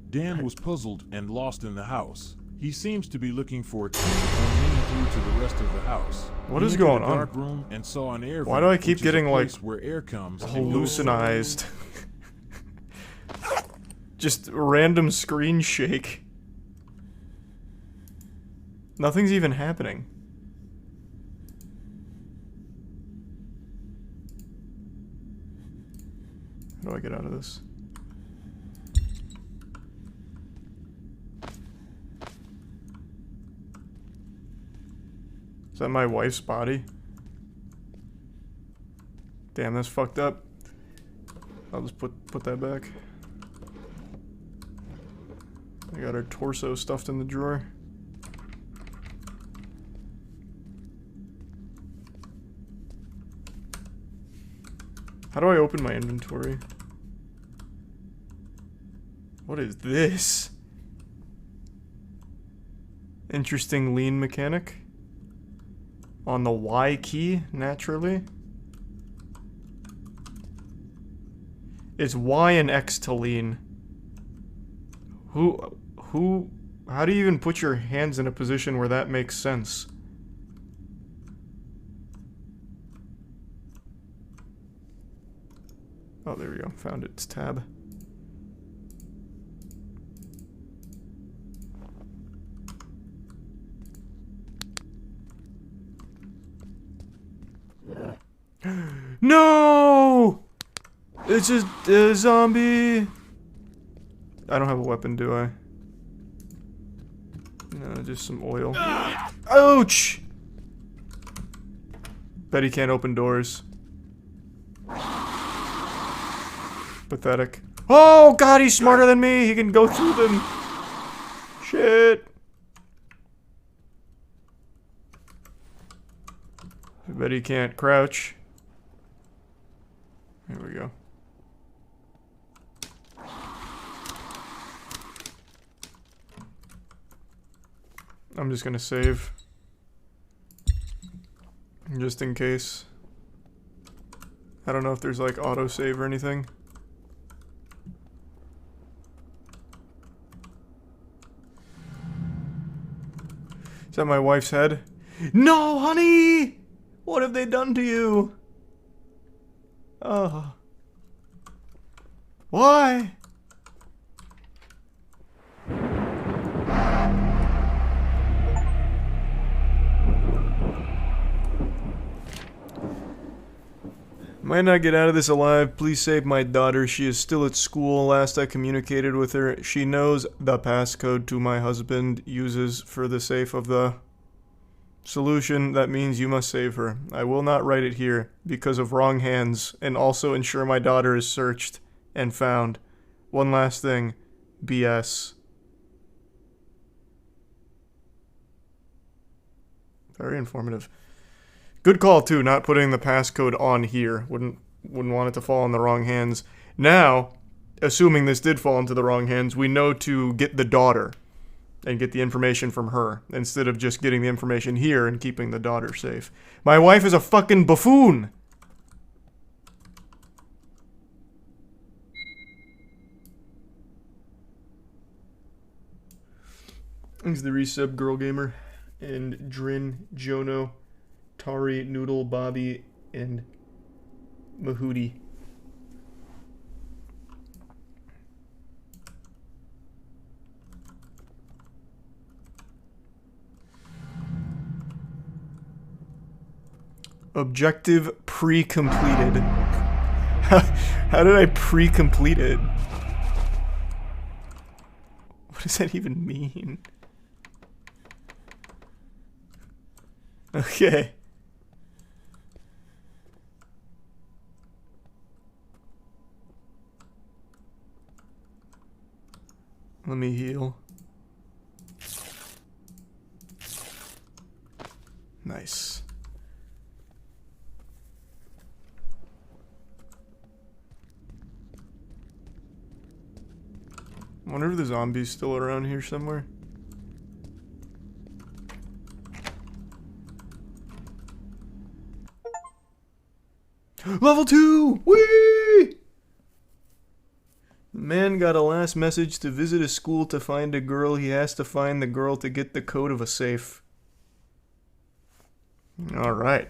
Dan was puzzled and lost in the house. He seems to be looking for a key and leaning through to the rest of the house. What He is entered going a on? dark room and saw an air Why vent, do I keep which is a getting, like, place where air comes and goes. Hallucinized. Just random screen shake. Nothing's even happening. How do I get out of this? Is that my wife's body? Damn, that's fucked up. I'll just put that back. I got her torso stuffed in the drawer. How do I open my inventory? What is this? Interesting lean mechanic. On the Y key, naturally. It's Y and X to lean. How do you even put your hands in a position where that makes sense? Oh, there we go. Found it. It's tab. No! It's just a zombie. I don't have a weapon, do I? No, just some oil. Ouch! Bet he can't open doors. Pathetic. Oh god, he's smarter than me! He can go through them! Shit! I bet he can't crouch. Here we go. I'm just gonna save. Just in case. I don't know if there's like autosave or anything. Is that my wife's head? No, honey! What have they done to you? Oh. Why? Might not get out of this alive. Please save my daughter. She is still at school. Last I communicated with her, she knows the passcode to my husband uses for the safe of the solution. That means you must save her. I will not write it here because of wrong hands, and also ensure my daughter is searched and found. One last thing. BS. Very informative. Good call too, not putting the passcode on here. Wouldn't want it to fall in the wrong hands. Now, assuming this did fall into the wrong hands, we know to get the daughter and get the information from her instead of just getting the information here and keeping the daughter safe. My wife is a fucking buffoon. Thanks the resub Girl Gamer and Drin Jono. Tari, Noodle, Bobby, and Mahudi. Objective pre-completed. How did I pre-complete it? What does that even mean? Okay. Let me heal. Nice. I wonder if the zombie's still around here somewhere. Level 2! Whee! The man got a last message to visit a school to find a girl. He has to find the girl to get the code of a safe. Alright.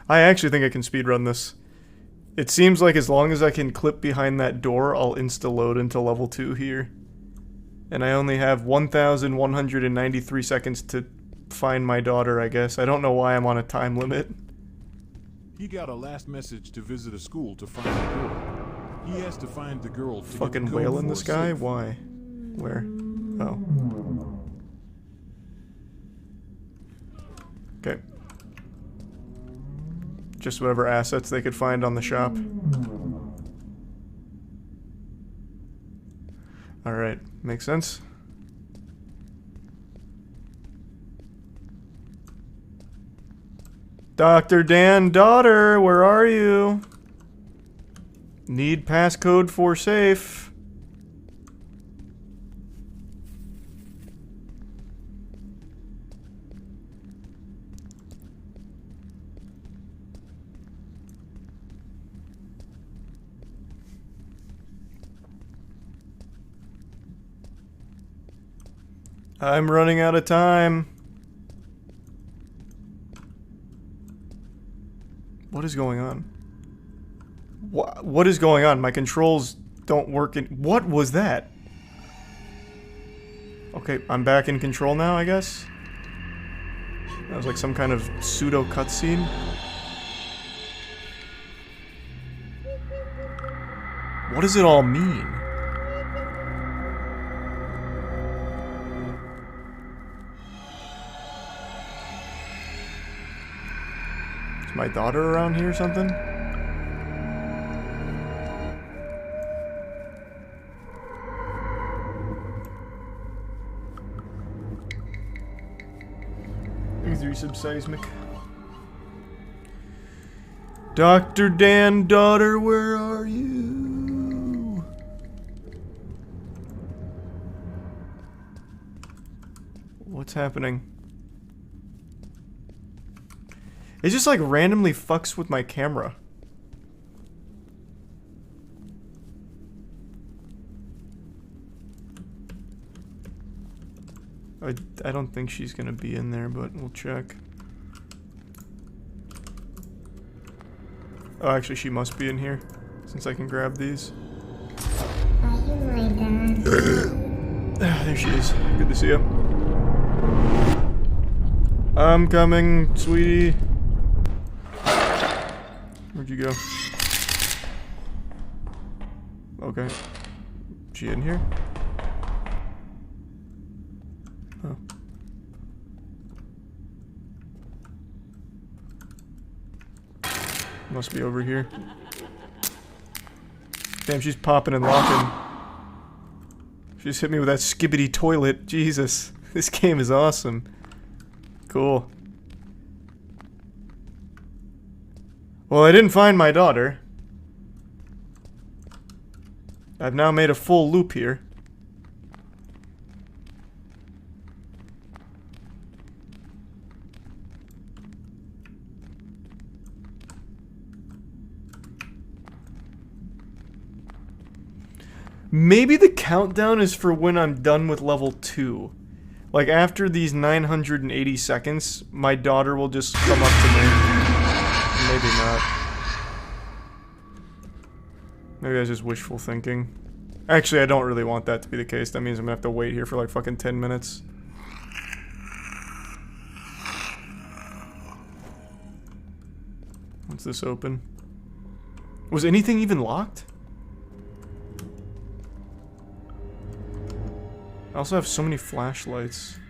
I actually think I can speedrun this. It seems like as long as I can clip behind that door, I'll insta-load into level 2 here. And I only have 1,193 seconds to find my daughter, I guess. I don't know why I'm on a time limit. He got a last message to visit a school to find the girl. He has to find the girl to Fucking get the code whale in for the a sky? safe. Why? Where? Oh. Okay. Just whatever assets they could find on the shop. Alright, makes sense. Dr. Dan, daughter, where are you? Need passcode for safe. I'm running out of time. What is going on? What is going on? My controls don't work in... What was that? Okay, I'm back in control now, I guess? That was like some kind of pseudo cutscene. What does it all mean? Is my daughter around here or something? Subseismic. Dr. Dan, daughter, where are you? What's happening? It just like randomly fucks with my camera. I don't think she's gonna be in there, but we'll check. Oh, actually, she must be in here, since I can grab these. Are you my dad? There she is. Good to see you. I'm coming, sweetie. Where'd you go? Okay. She in here? Oh. Must be over here. Damn, she's popping and locking. She just hit me with that skibbity toilet. Jesus. This game is awesome. Cool. Well, I didn't find my daughter. I've now made a full loop here. Maybe the countdown is for when I'm done with level 2. Like, after these 980 seconds, my daughter will just come up to me. Maybe not. Maybe that's just wishful thinking. Actually, I don't really want that to be the case. That means I'm gonna have to wait here for like fucking 10 minutes. What's this open? Was anything even locked? I also have so many flashlights.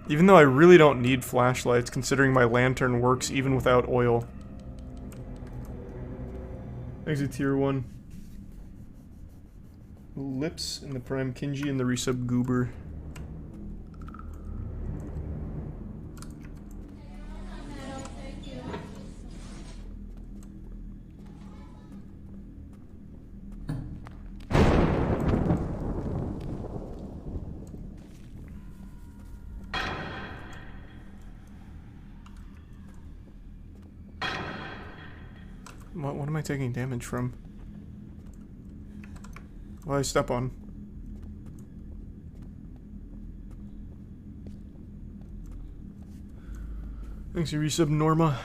Even though I really don't need flashlights, considering my lantern works even without oil. Exit tier 1. Lips and the Prime Kinji and the Resub Goober. What am I taking damage from? What did I step on? Thanks, you resub Norma.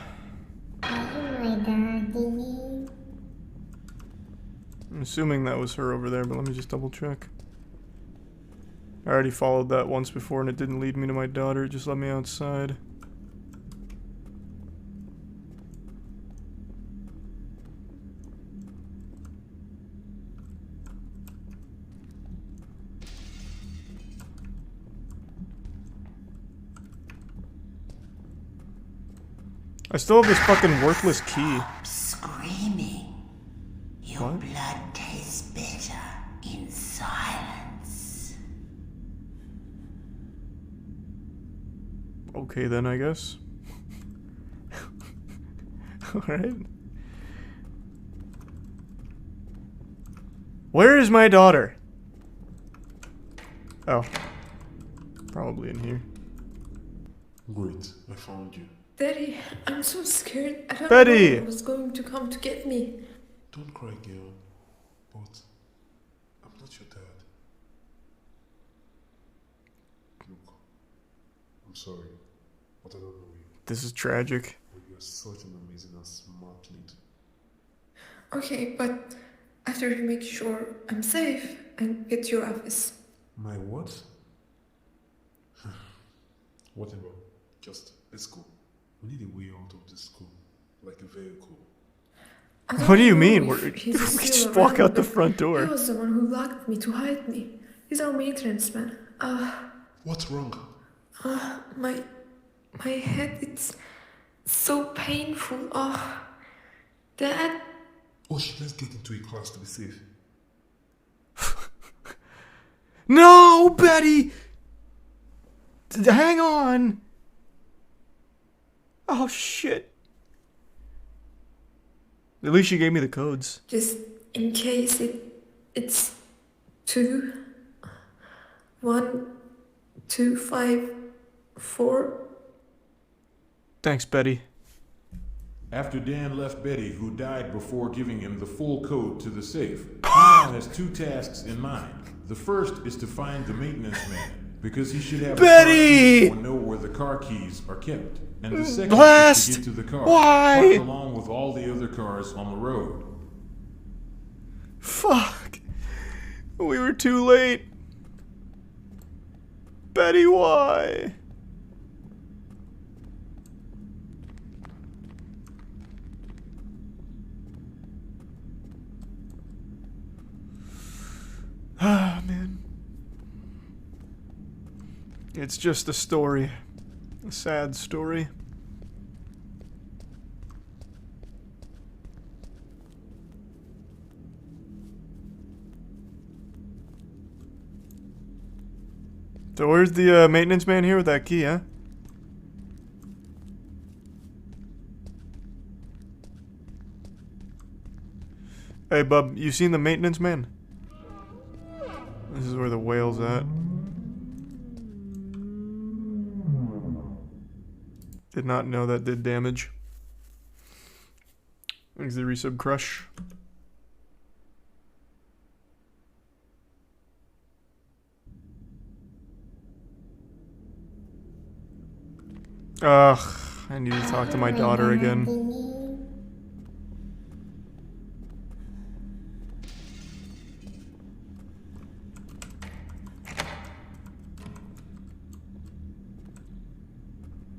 Are you my daddy? I'm assuming that was her over there, but let me just double check. I already followed that once before and it didn't lead me to my daughter, it just let me outside. I still have this fucking worthless key. Screaming. Your What? blood tastes better in silence. Okay then, I guess. Alright. Where is my daughter? Oh. Probably in here. Great, I found you. Daddy, I'm so scared. I don't Betty! know who was going to come to get me. Don't cry, girl. But I'm not your dad. Look, I'm sorry, but I don't know you. This is tragic. But you're such an amazing and smart lead. Okay, but after you make sure I'm safe and get to your office. My what? Whatever. Just, let's go. We need a way out of this school. Like a vehicle. I don't What do you know mean? if We're, he's we still just walk around, out the but front He door. was the one who locked me to hide me. He's our maintenance man. What's wrong? My head, it's so painful. Dad, Oh shit, let's get into a class to be safe. No, Betty! Hang on! Oh, shit. At least she gave me the codes. just in case it's 2, 1, 2, 5, 4. Thanks, Betty. After Dan left Betty, who died before giving him the full code to the safe, he now has two tasks in mind. The first is to find the maintenance man, because he should have Betty! a car key or know where the car keys are kept. And the second Blast! is to get to the car, Why? parked along with all the other cars on the road. Fuck. We were too late. Betty, why? Ah, man. It's just a story. A sad story. So where's the maintenance man here with that key, huh? Hey, bub, you seen the maintenance man? This is where the whale's at. Did not know that did damage. Thanks the resub crush. Ugh, I need to talk to my daughter again.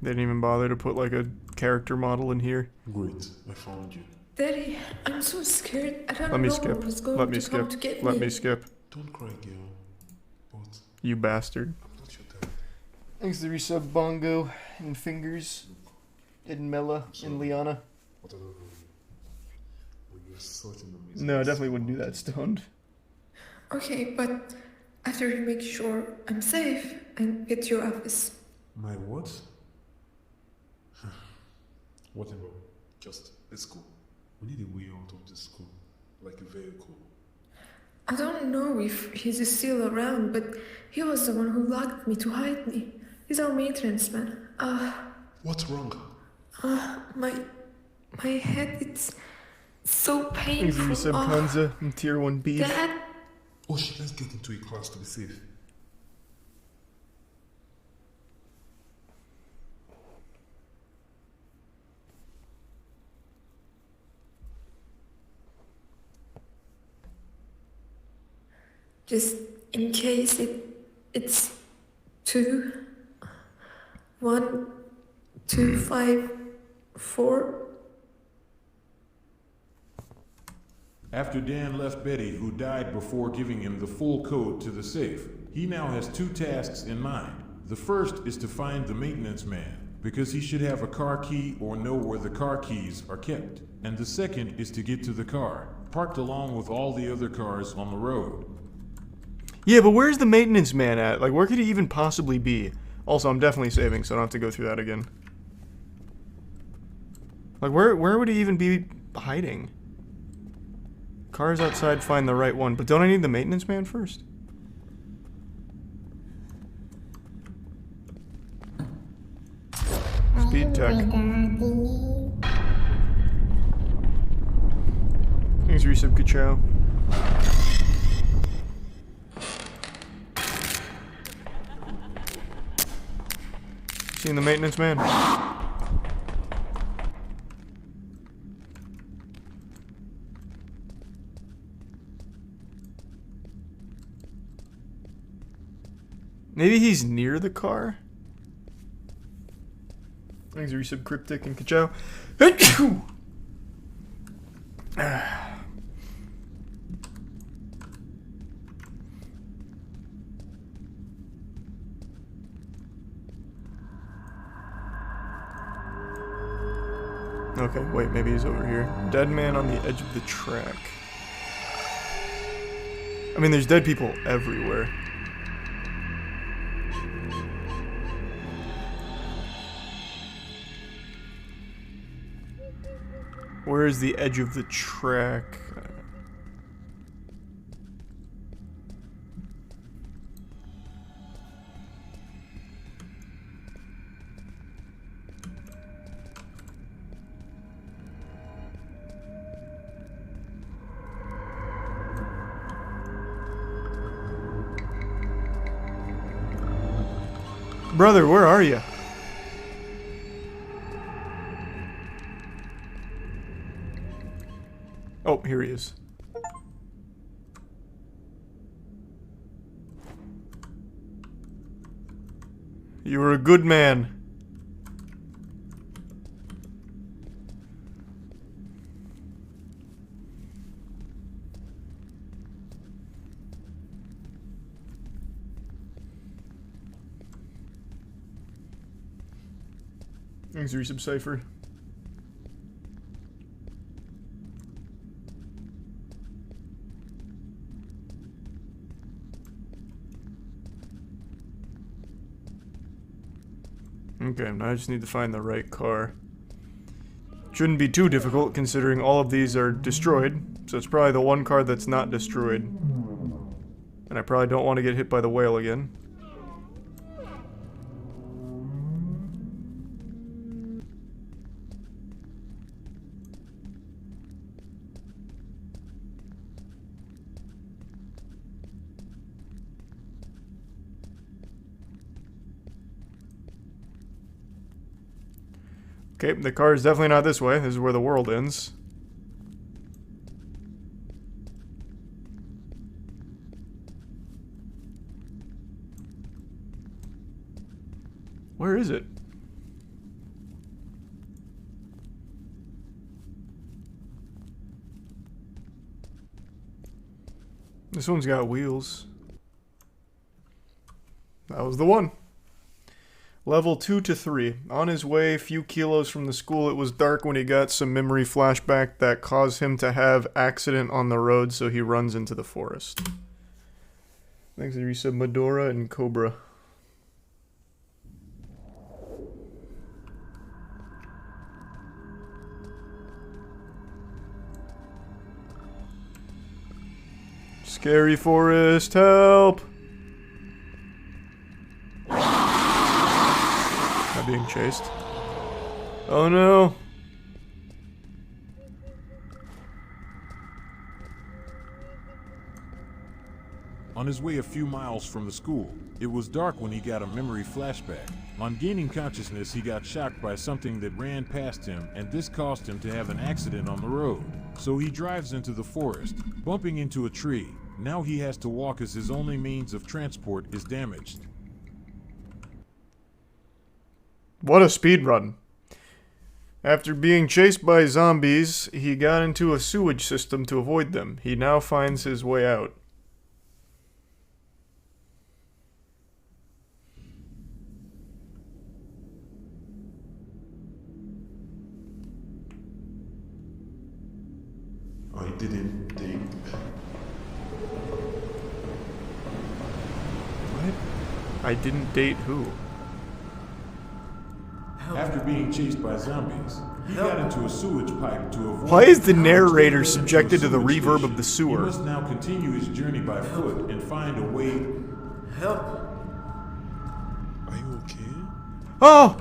They didn't even bother to put like a character model in here. Great, I found you. Daddy, I'm so scared. I don't Let me know skip. who's going Let me to come skip. to get Let me. me skip. Don't cry, girl. But You bastard. I'm not your dad. Thanks the resub Bongo and Fingers and Mela and Liana. But I don't know you. But you're such an amazing No, I definitely wouldn't do that stoned. Okay, but after you make sure I'm safe and get to your office. My what? Whatever. Just, let's go. We need a way out of this school. Like a vehicle. I don't know if he's still around, but he was the one who locked me to hide me. He's our maintenance man. What's wrong? My head, it's so Thanks the painful. resub Kanza and tier 1 beef. Dad, Oh shit, let's get into a class to be safe. just in case it's 2, 1, 2, 5, 4. After Dan left Betty, who died before giving him the full code to the safe, he now has two tasks in mind. The first is to find the maintenance man, because he should have a car key or know where the car keys are kept. And the second is to get to the car, parked along with all the other cars on the road. Yeah, but where's the maintenance man at? Like, where could he even possibly be? Also, I'm definitely saving, so I don't have to go through that again. Like, where would he even be hiding? Cars outside, find the right one. But don't I need the maintenance man first? Speed tech. Thanks, Resub Kachow. Seen the maintenance man? Maybe he's near the car? Thanks, Resub Cryptic and Kachow. Okay, wait, maybe he's over here. Dead man on the edge of the track. I mean, there's dead people everywhere. Where is the edge of the track? Brother, where are you? Oh, here he is. You were a good man. Thanks, Resub Cypher. Okay, now I just need to find the right car. Shouldn't be too difficult considering all of these are destroyed, so it's probably the one car that's not destroyed. And I probably don't want to get hit by the whale again. Okay, the car is definitely not this way. This is where the world ends. Where is it? This one's got wheels. That was the one. Level 2 to 3. On his way a few kilos from the school, it was dark when he got some memory flashback that caused him to have accident on the road, so he runs into the forest. Thanks to Resub Medora and Cobra. Scary forest, help! Being chased. Oh no. On his way a few miles from the school, it was dark when he got a memory flashback. On gaining consciousness, he got shocked by something that ran past him, and this caused him to have an accident on the road. So he drives into the forest, bumping into a tree. Now he has to walk as his only means of transport is damaged. What a speed run. After being chased by zombies, he got into a sewage system to avoid them. He now finds his way out. I didn't take. What? I didn't date who? After being chased by zombies, he got into a sewage pipe to avoid... Why is the narrator subjected to the reverb of the sewer? He must now continue his journey by foot and find a way... Help! Are you okay? Oh!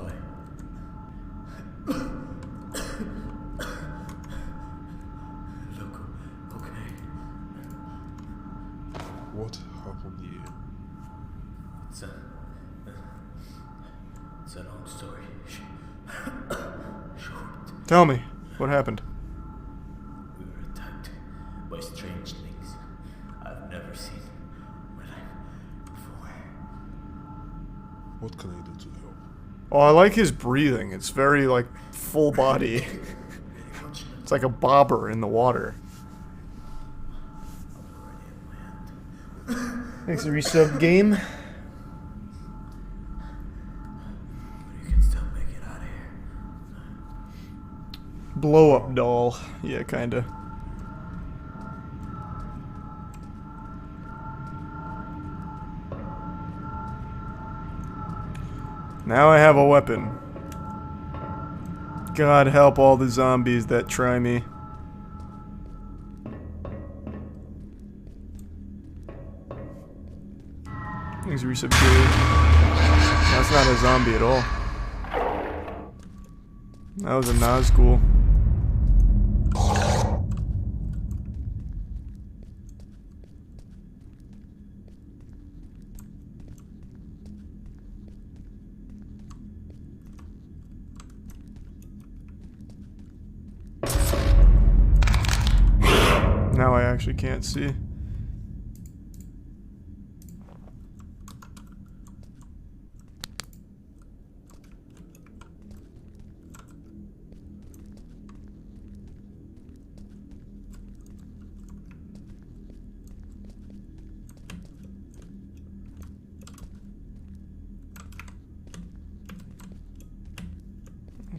Look, okay. What happened here? It's a long story. Short. Tell me, what happened? We were attacked by strange things I've never seen in my life before. What can I do to help? Oh, I like his breathing. It's very, like, full body. It's like a bobber in the water. Thanks for resub game. You can still make it out of here. Blow up doll. Yeah, kinda. Now I have a weapon. God help all the zombies that try me. Things resub game. That's not a zombie at all. That was a Nazgul. Now I actually can't see.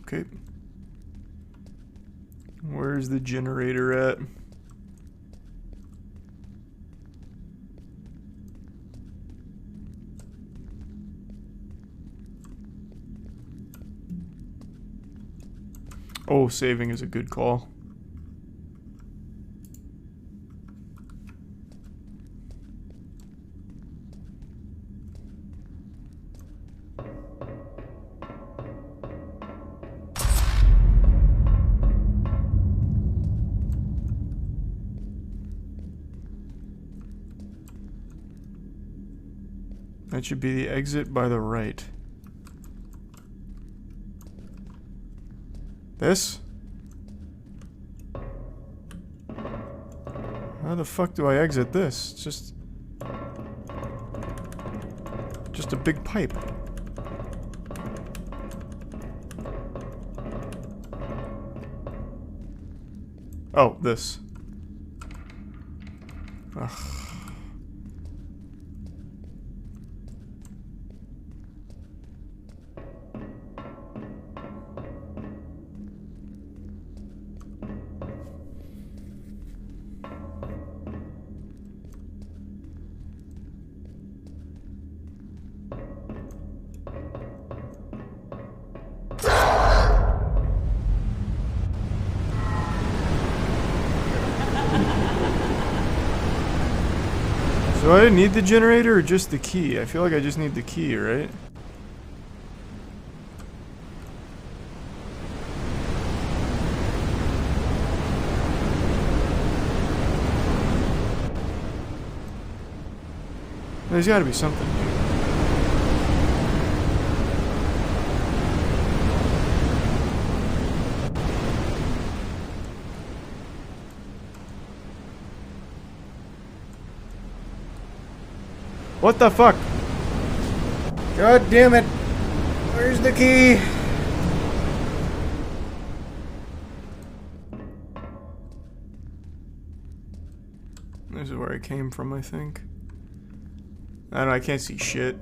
Okay. Where's the generator at? Oh, saving is a good call. That should be the exit by the right. This? How the fuck do I exit this? It's just a big pipe. Oh, this. Ugh. Do I need the generator or just the key? I feel like I just need the key, right? There's gotta be something here. What the fuck? God damn it. Where's the key? This is where I came from, I think. I don't know, I can't see shit.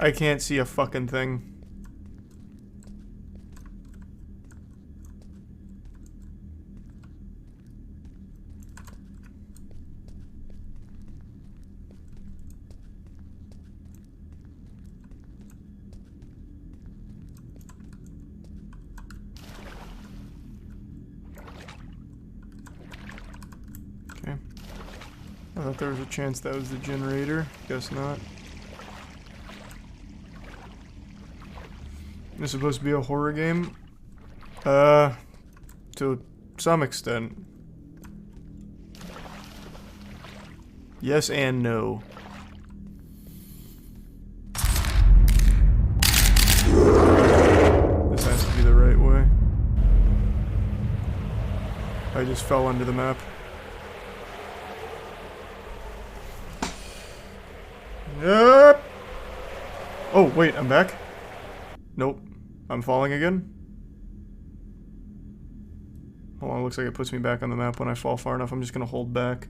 I can't see a fucking thing. Okay. I thought there was a chance that was the generator. Guess not. This is supposed to be a horror game. To some extent. Yes and no. This has to be the right way. I just fell under the map. Yep. Oh, wait, I'm back? Nope. I'm falling again? Hold on, looks like it puts me back on the map when I fall far enough. I'm just gonna hold back.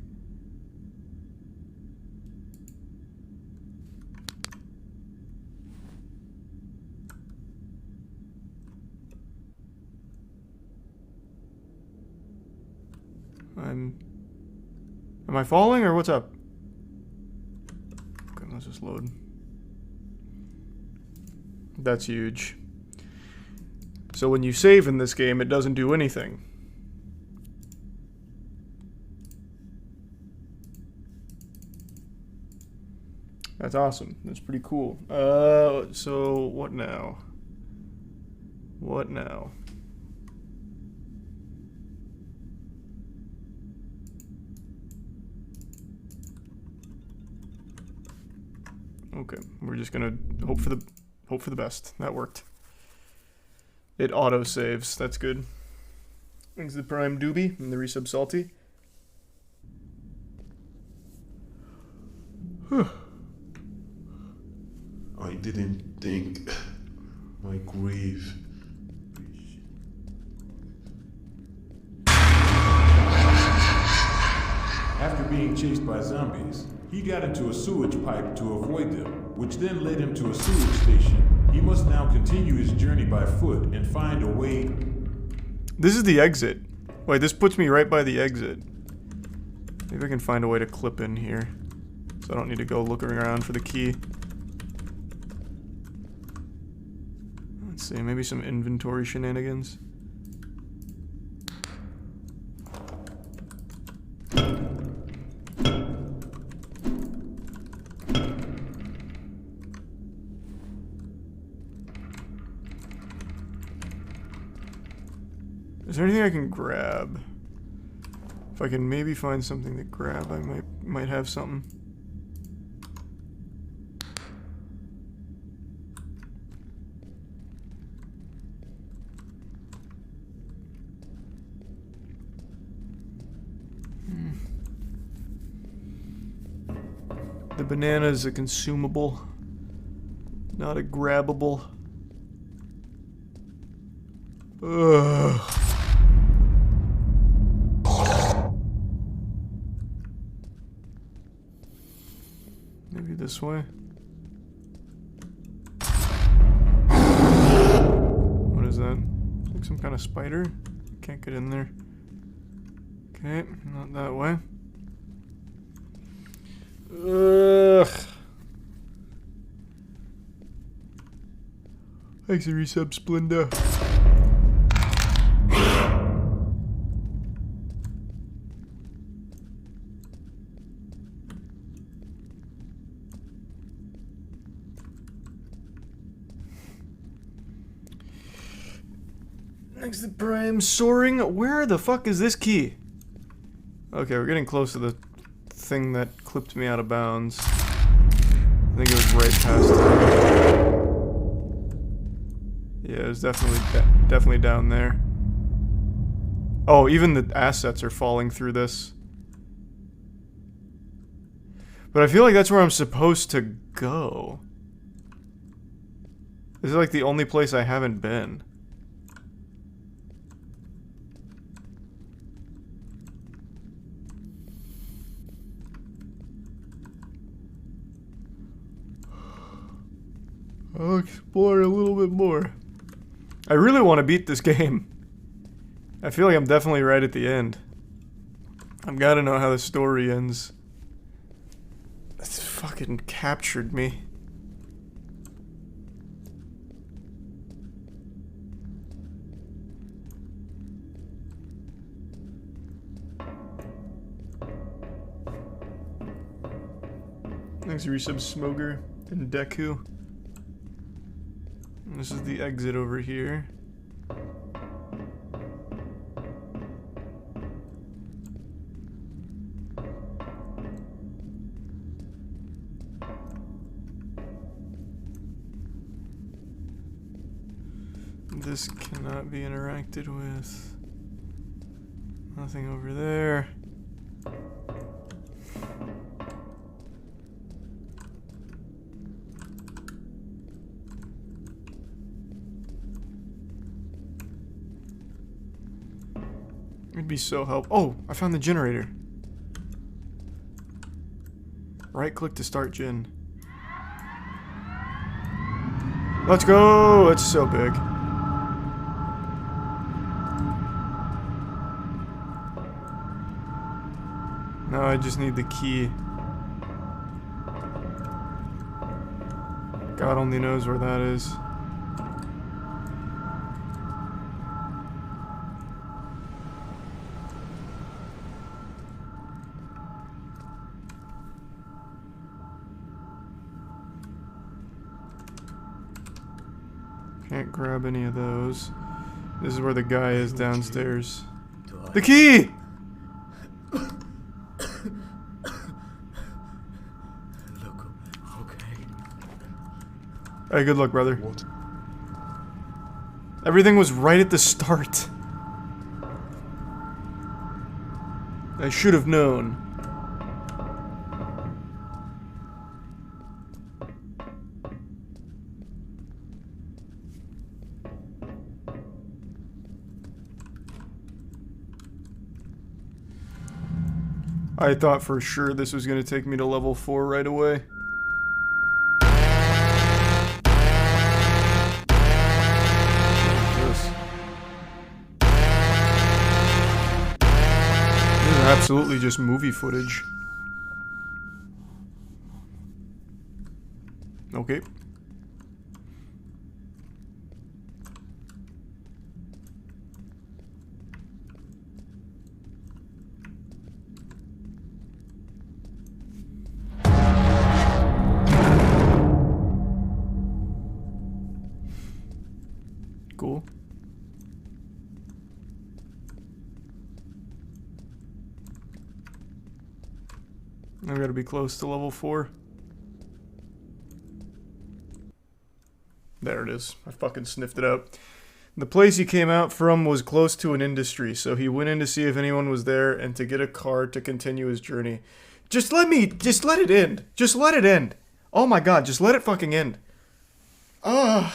Am I falling or what's up? Okay, let's just load. That's huge. So when you save in this game, it doesn't do anything. That's awesome. That's pretty cool. So what now? What now? Okay, we're just gonna hope for the best. That worked. It auto saves. That's good. Thanks to the Prime Doobie and the resub Salty. I didn't think my grave. After being chased by zombies, he got into a sewage pipe to avoid them, which then led him to a sewage station. He must now continue his journey by foot and find a way. This is the exit. Wait, this puts me right by the exit. Maybe I can find a way to clip in here, so I don't need to go looking around for the key. Let's see, maybe some inventory shenanigans. Is there anything I can grab? If I can maybe find something to grab, I might have something. The banana is a consumable, not a grabbable. Ugh. Maybe this way. What is that? Like some kind of spider? Can't get in there. Okay, not that way. Ugh. Thanks, resub Splinda. Next to Prime soaring. Where the fuck is this key? Okay, we're getting close to the thing that clipped me out of bounds. I think it was right past it. Yeah, it was definitely down there. Oh, even the assets are falling through this. But I feel like that's where I'm supposed to go. This is like the only place I haven't been. I'll explore a little bit more. I really want to beat this game. I feel like I'm definitely right at the end. I've got to know how the story ends. It's fucking captured me. Thanks, resub Smoger and Deku. This is the exit over here. This cannot be interacted with. Nothing over there. It'd be so helpful. Oh, I found the generator. Right click to start gen. Let's go! It's so big. Now I just need the key. God only knows where that is. Can't grab any of those. This is where the guy is downstairs. The key! Look, okay. Hey, good luck, brother. What? Everything was right at the start. I should have known. I thought for sure this was going to take me to level 4 right away. This is absolutely just movie footage. Okay. Cool. I've got to be close to level 4. There it is. I fucking sniffed it out. The place he came out from was close to an industry, so he went in to see if anyone was there and to get a car to continue his journey. Just let it end. Just let it end. Oh my god, just let it fucking end. Ugh.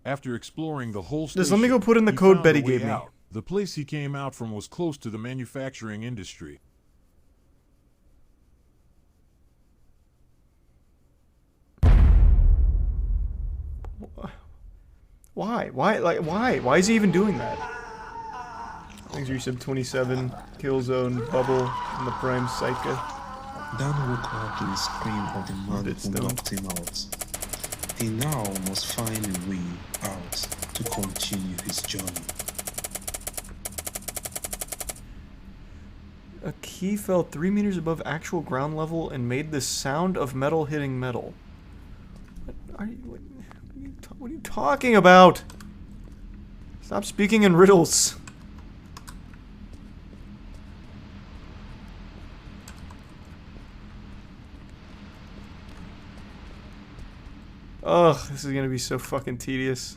After exploring the whole station, Just let me go put in the he code found Betty a way gave me. out. The place he came out from was close to the manufacturing industry. Why? Why is he even doing that? Thanks, Resub 27, Killzone, Bubble, and the Prime Psycho. Dan woke up to the scream of the man It's who done. knocked him out. He now must find a way out to continue his journey. A key fell 3 meters above actual ground level and made the sound of metal hitting metal. What are you talking about? Stop speaking in riddles. Ugh, this is gonna be so fucking tedious.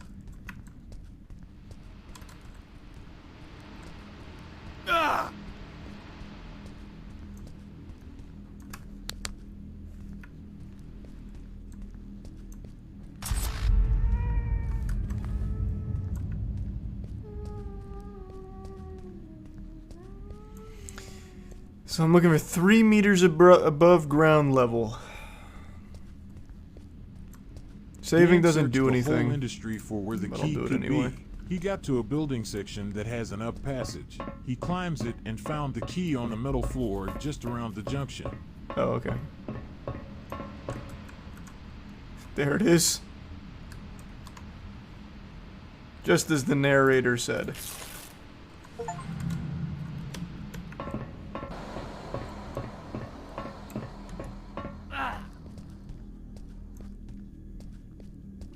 So I'm looking for 3 meters above ground level. Saving Dan doesn't searched do the anything. whole industry for where the But I'll key do it could anyway. be. He got to a building section that has an up passage. He climbs it and found the key on the metal floor just around the junction. Oh, okay. There it is. Just as the narrator said.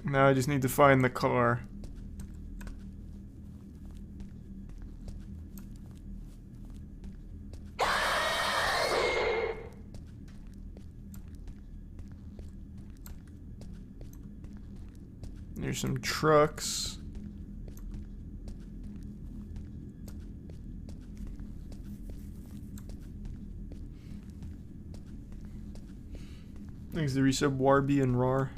Now I just need to find the car. There's some trucks. Thanks to resub Warby and Rar.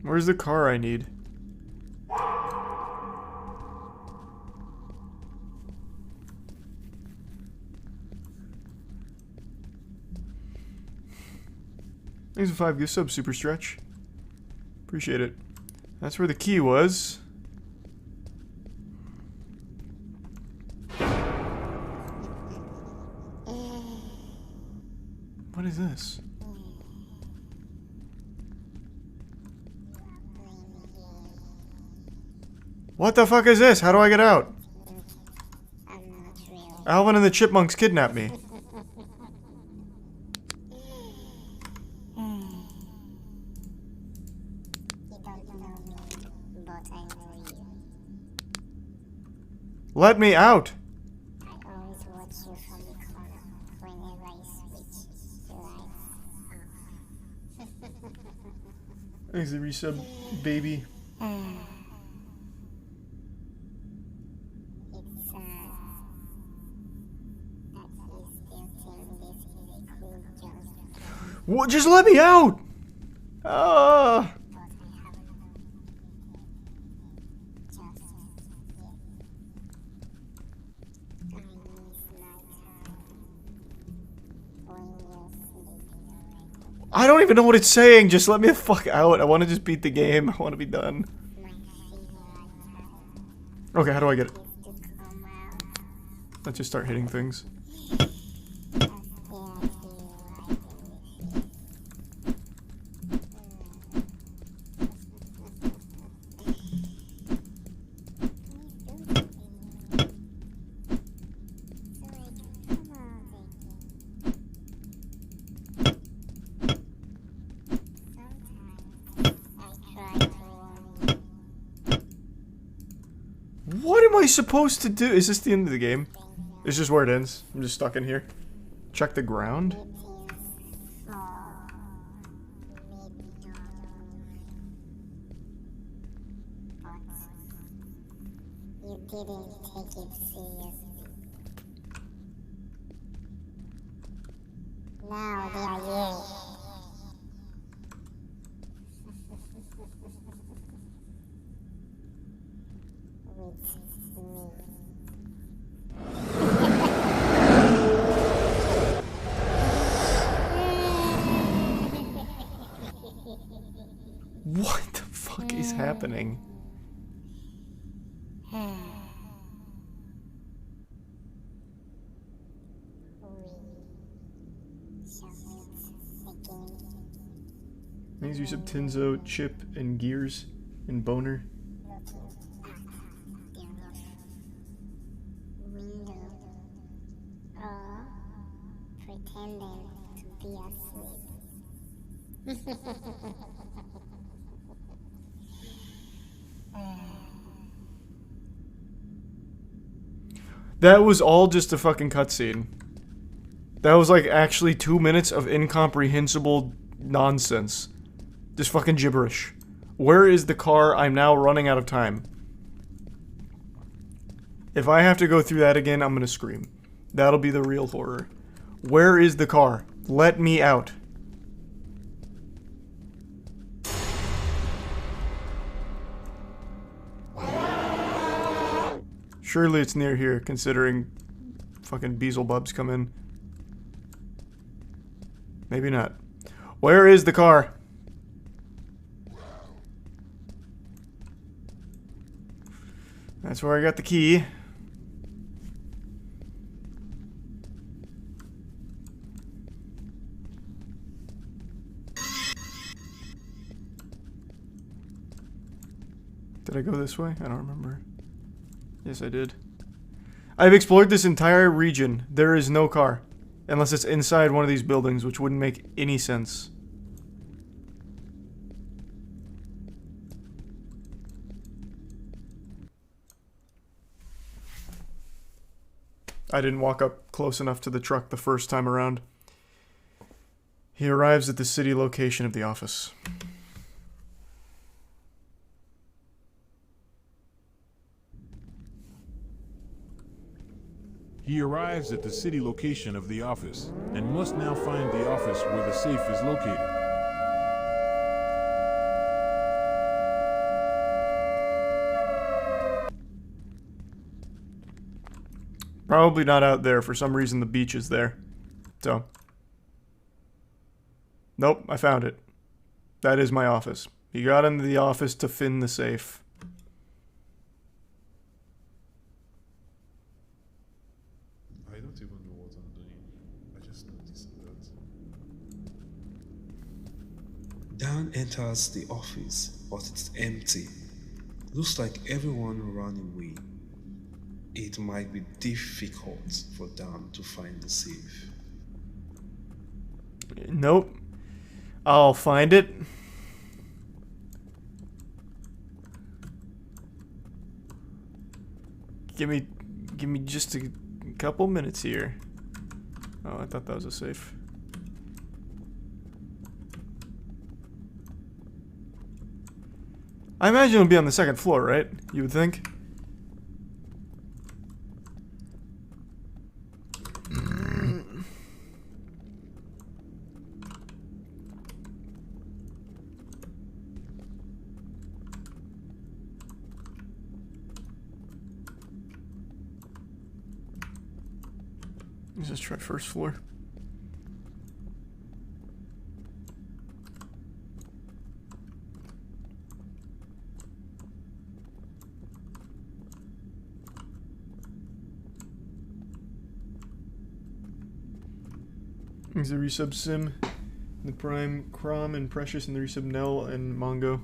Where's the car I need? Thanks for 5 gift subs, Super Stretch. Appreciate it. That's where the key was. What is this? What the fuck is this? How do I get out? Alvin and the Chipmunks kidnapped me. Let me out! I always watch you from the corner whenever I switch to life. Thanks, the resub, baby. It's sad that you still think this is a cool joke, What? Just let me out! but I haven't just yet. I miss my time when you're sleeping already. I don't even know what it's saying. Just let me the fuck out. I want to just beat the game. I want to be done. My favorite time Okay, how do I get it? is to come out Let's just start hitting things. after I feel right in the face. What am I supposed to do? Is this the end of the game? Is this where it ends? I'm just stuck in here. Check the ground? You didn't take it seriously. Now they are you. With me. What the fuck is happening? These use of Tinzo, Chip, and Gears, and Boner. Window, or pretending to be asleep. That was all just a fucking cutscene. That was like actually 2 minutes of incomprehensible nonsense. Just fucking gibberish. Where is the car? I'm now running out of time. If I have to go through that again, I'm gonna scream. That'll be the real horror. Where is the car? Let me out. Surely it's near here, considering fucking Beelzebubs come in. Maybe not. Where is the car? That's where I got the key. Did I go this way? I don't remember. Yes, I did. I've explored this entire region. There is no car. Unless it's inside one of these buildings, which wouldn't make any sense. I didn't walk up close enough to the truck the first time around. He arrives at the city location of the office. He arrives at the city location of the office and must now find the office where the safe is located. Probably not out there. For some reason, the beach is there. So. Nope, I found it. That is my office. He got into the office to fin the safe. I don't even know what I'm doing. I just noticed that. Dan enters the office, but it's empty. Looks like everyone ran away. It might be difficult for Dan to find the safe. Nope. I'll find it. Give me just a couple minutes here. Oh, I thought that was a safe. I imagine it'll be on the second floor, right? You would think. Let's just try first floor. There's the resub sim, the prime Crom and Precious, and the resub Nell and Mongo.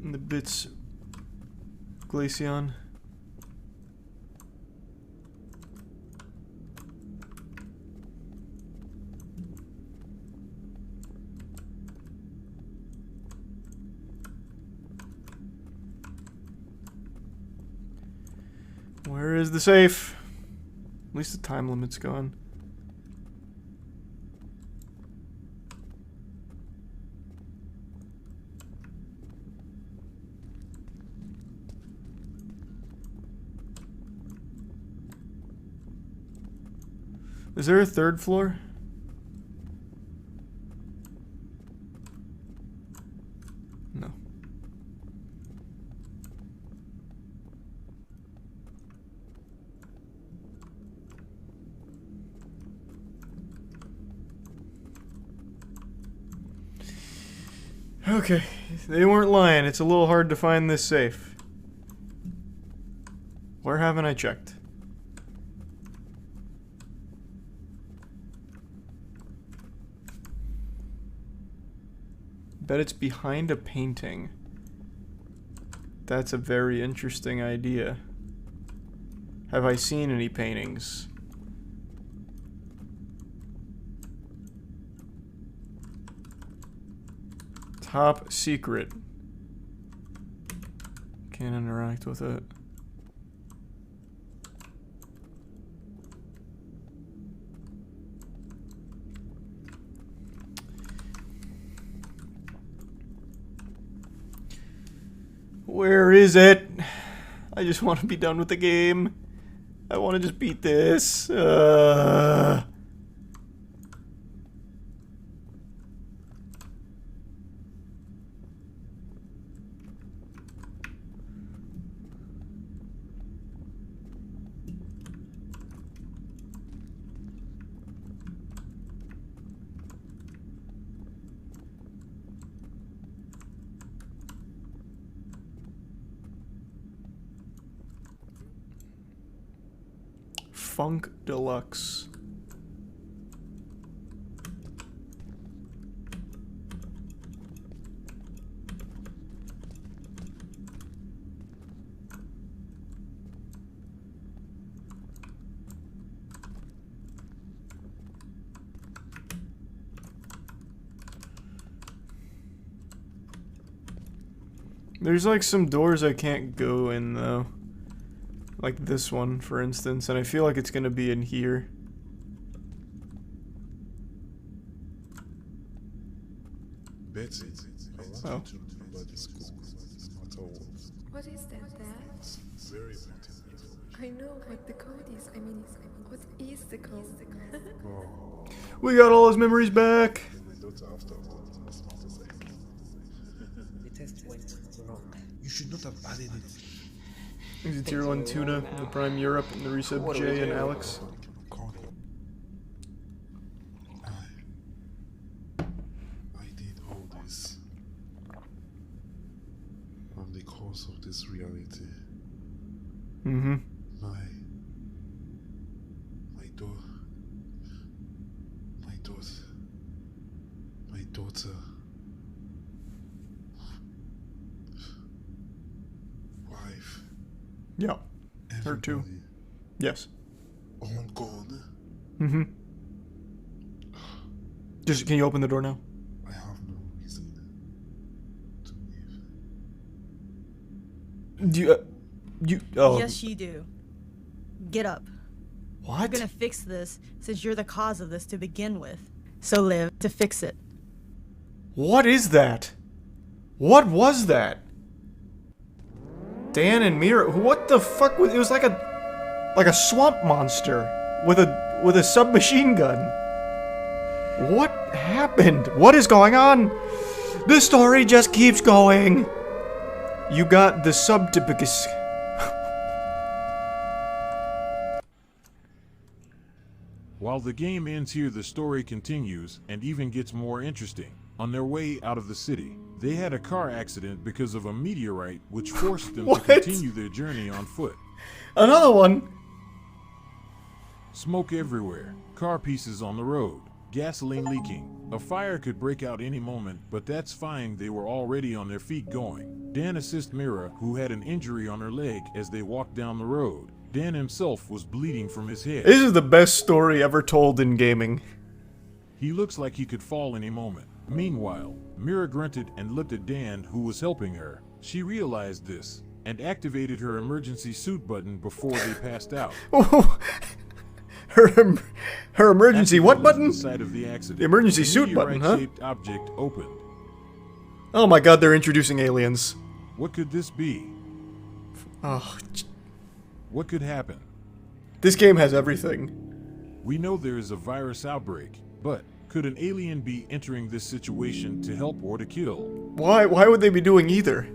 And the bits Glaceon. Where is the safe? At least the time limit's gone. Is there a third floor? No. Okay, they weren't lying. It's a little hard to find this safe. Where haven't I checked? Bet it's behind a painting. That's a very interesting idea. Have I seen any paintings? Top secret. Can't interact with it. Where is it? I just want to be done with the game. I want to just beat this. Funk Deluxe. There's like some doors I can't go in though. Like this one, for instance, and I feel like it's gonna be in here. Betsy, I want Oh. you to remember the school, no matter what. What is that, Dad? It's very important information. I know what the code is. I mean, what is the code? Oh, We got all his memories back. and my daughter afterwards, as much as I can. The test went wrong. You should not have added it. There's a tier 1 tuna, the Prime Europe, and the resub Jay and Alex. Connie, I did all this on the course of this reality. Mm-hmm. My daughter, wife, Yeah. Her too. everybody, Yes. all gone. Mm-hmm. Just, can you open the door now? I have no reason to live. Oh. Yes, you do. Get up. What? We're gonna fix this since you're the cause of this to begin with. So live to fix it. What is that? What was that? Dan and Mira, what the fuck was it? Was like a swamp monster with a submachine gun. What happened? What is going on? The story just keeps going. You got the subtypicus. While the game ends here, the story continues and even gets more interesting. On their way out of the city, they had a car accident because of a meteorite which forced them to What? continue their journey on foot. Another one. Smoke everywhere, car pieces on the road, gasoline leaking. A fire could break out any moment, but that's fine, they were already on their feet going. Dan assists Mira, who had an injury on her leg, as they walked down the road. Dan himself was bleeding from his head. This is the best story ever told in gaming. He looks like he could fall any moment. Meanwhile, Mira grunted and looked at Dan, who was helping her. She realized this and activated her emergency suit button before they passed out. her emergency After what they left button? The site of the accident, The emergency a suit button, huh? meteorite-shaped object opened. Oh my god, they're introducing aliens. What could this be? Oh, What could happen? this game has everything. We know there is a virus outbreak, but could an alien be entering this situation to help or to kill? Why would they be doing either?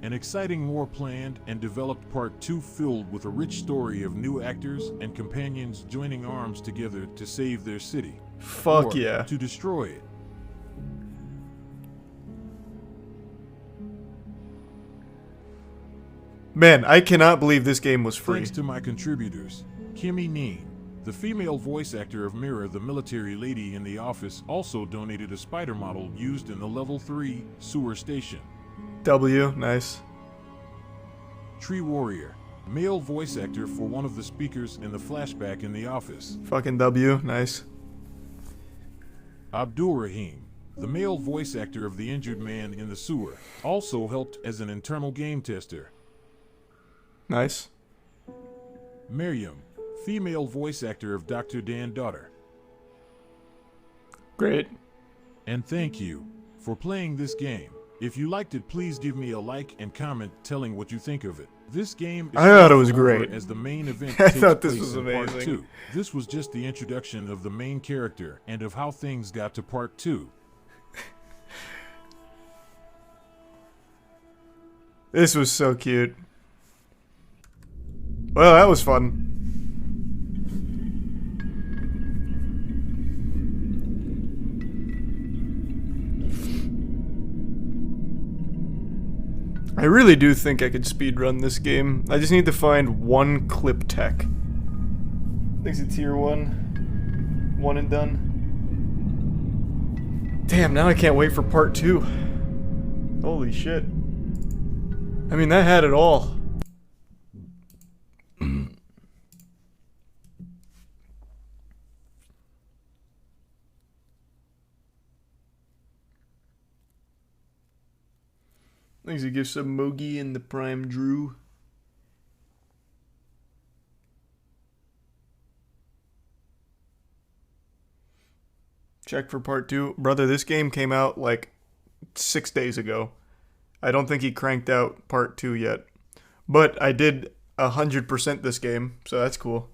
An exciting more planned and developed part 2 filled with a rich story of new actors and companions joining arms together to save their city. Fuck or yeah. to destroy it. Man, I cannot believe this game was free. Thanks to my contributors, Kimmy Neen, the female voice actor of Mira, the military lady in The Office, also donated a spider model used in the level 3 sewer station. W, nice. Tree Warrior, male voice actor for one of the speakers in the flashback in The Office. Fucking W, nice. Abdul Rahim, the male voice actor of the injured man in the sewer, also helped as an internal game tester. Nice. Miriam, female voice actor of Dr. Dan Daughter. Great. And thank you for playing this game. If you liked it, please give me a like and comment telling what you think of it. This game is I thought it was over great. as the main event I takes thought this place was in part amazing. 2. This was just the introduction of the main character and of how things got to part 2. This was so cute. Well, that was fun. I really do think I could speedrun this game. I just need to find one clip tech. I think it's a tier 1. One and done. Damn, now I can't wait for part 2. Holy shit. I mean, that had it all. Thanks a gift sub Mogi and the Prime Drew. Check for part 2. Brother, this game came out like 6 days ago. I don't think he cranked out part 2 yet. But I did 100% this game, so that's cool.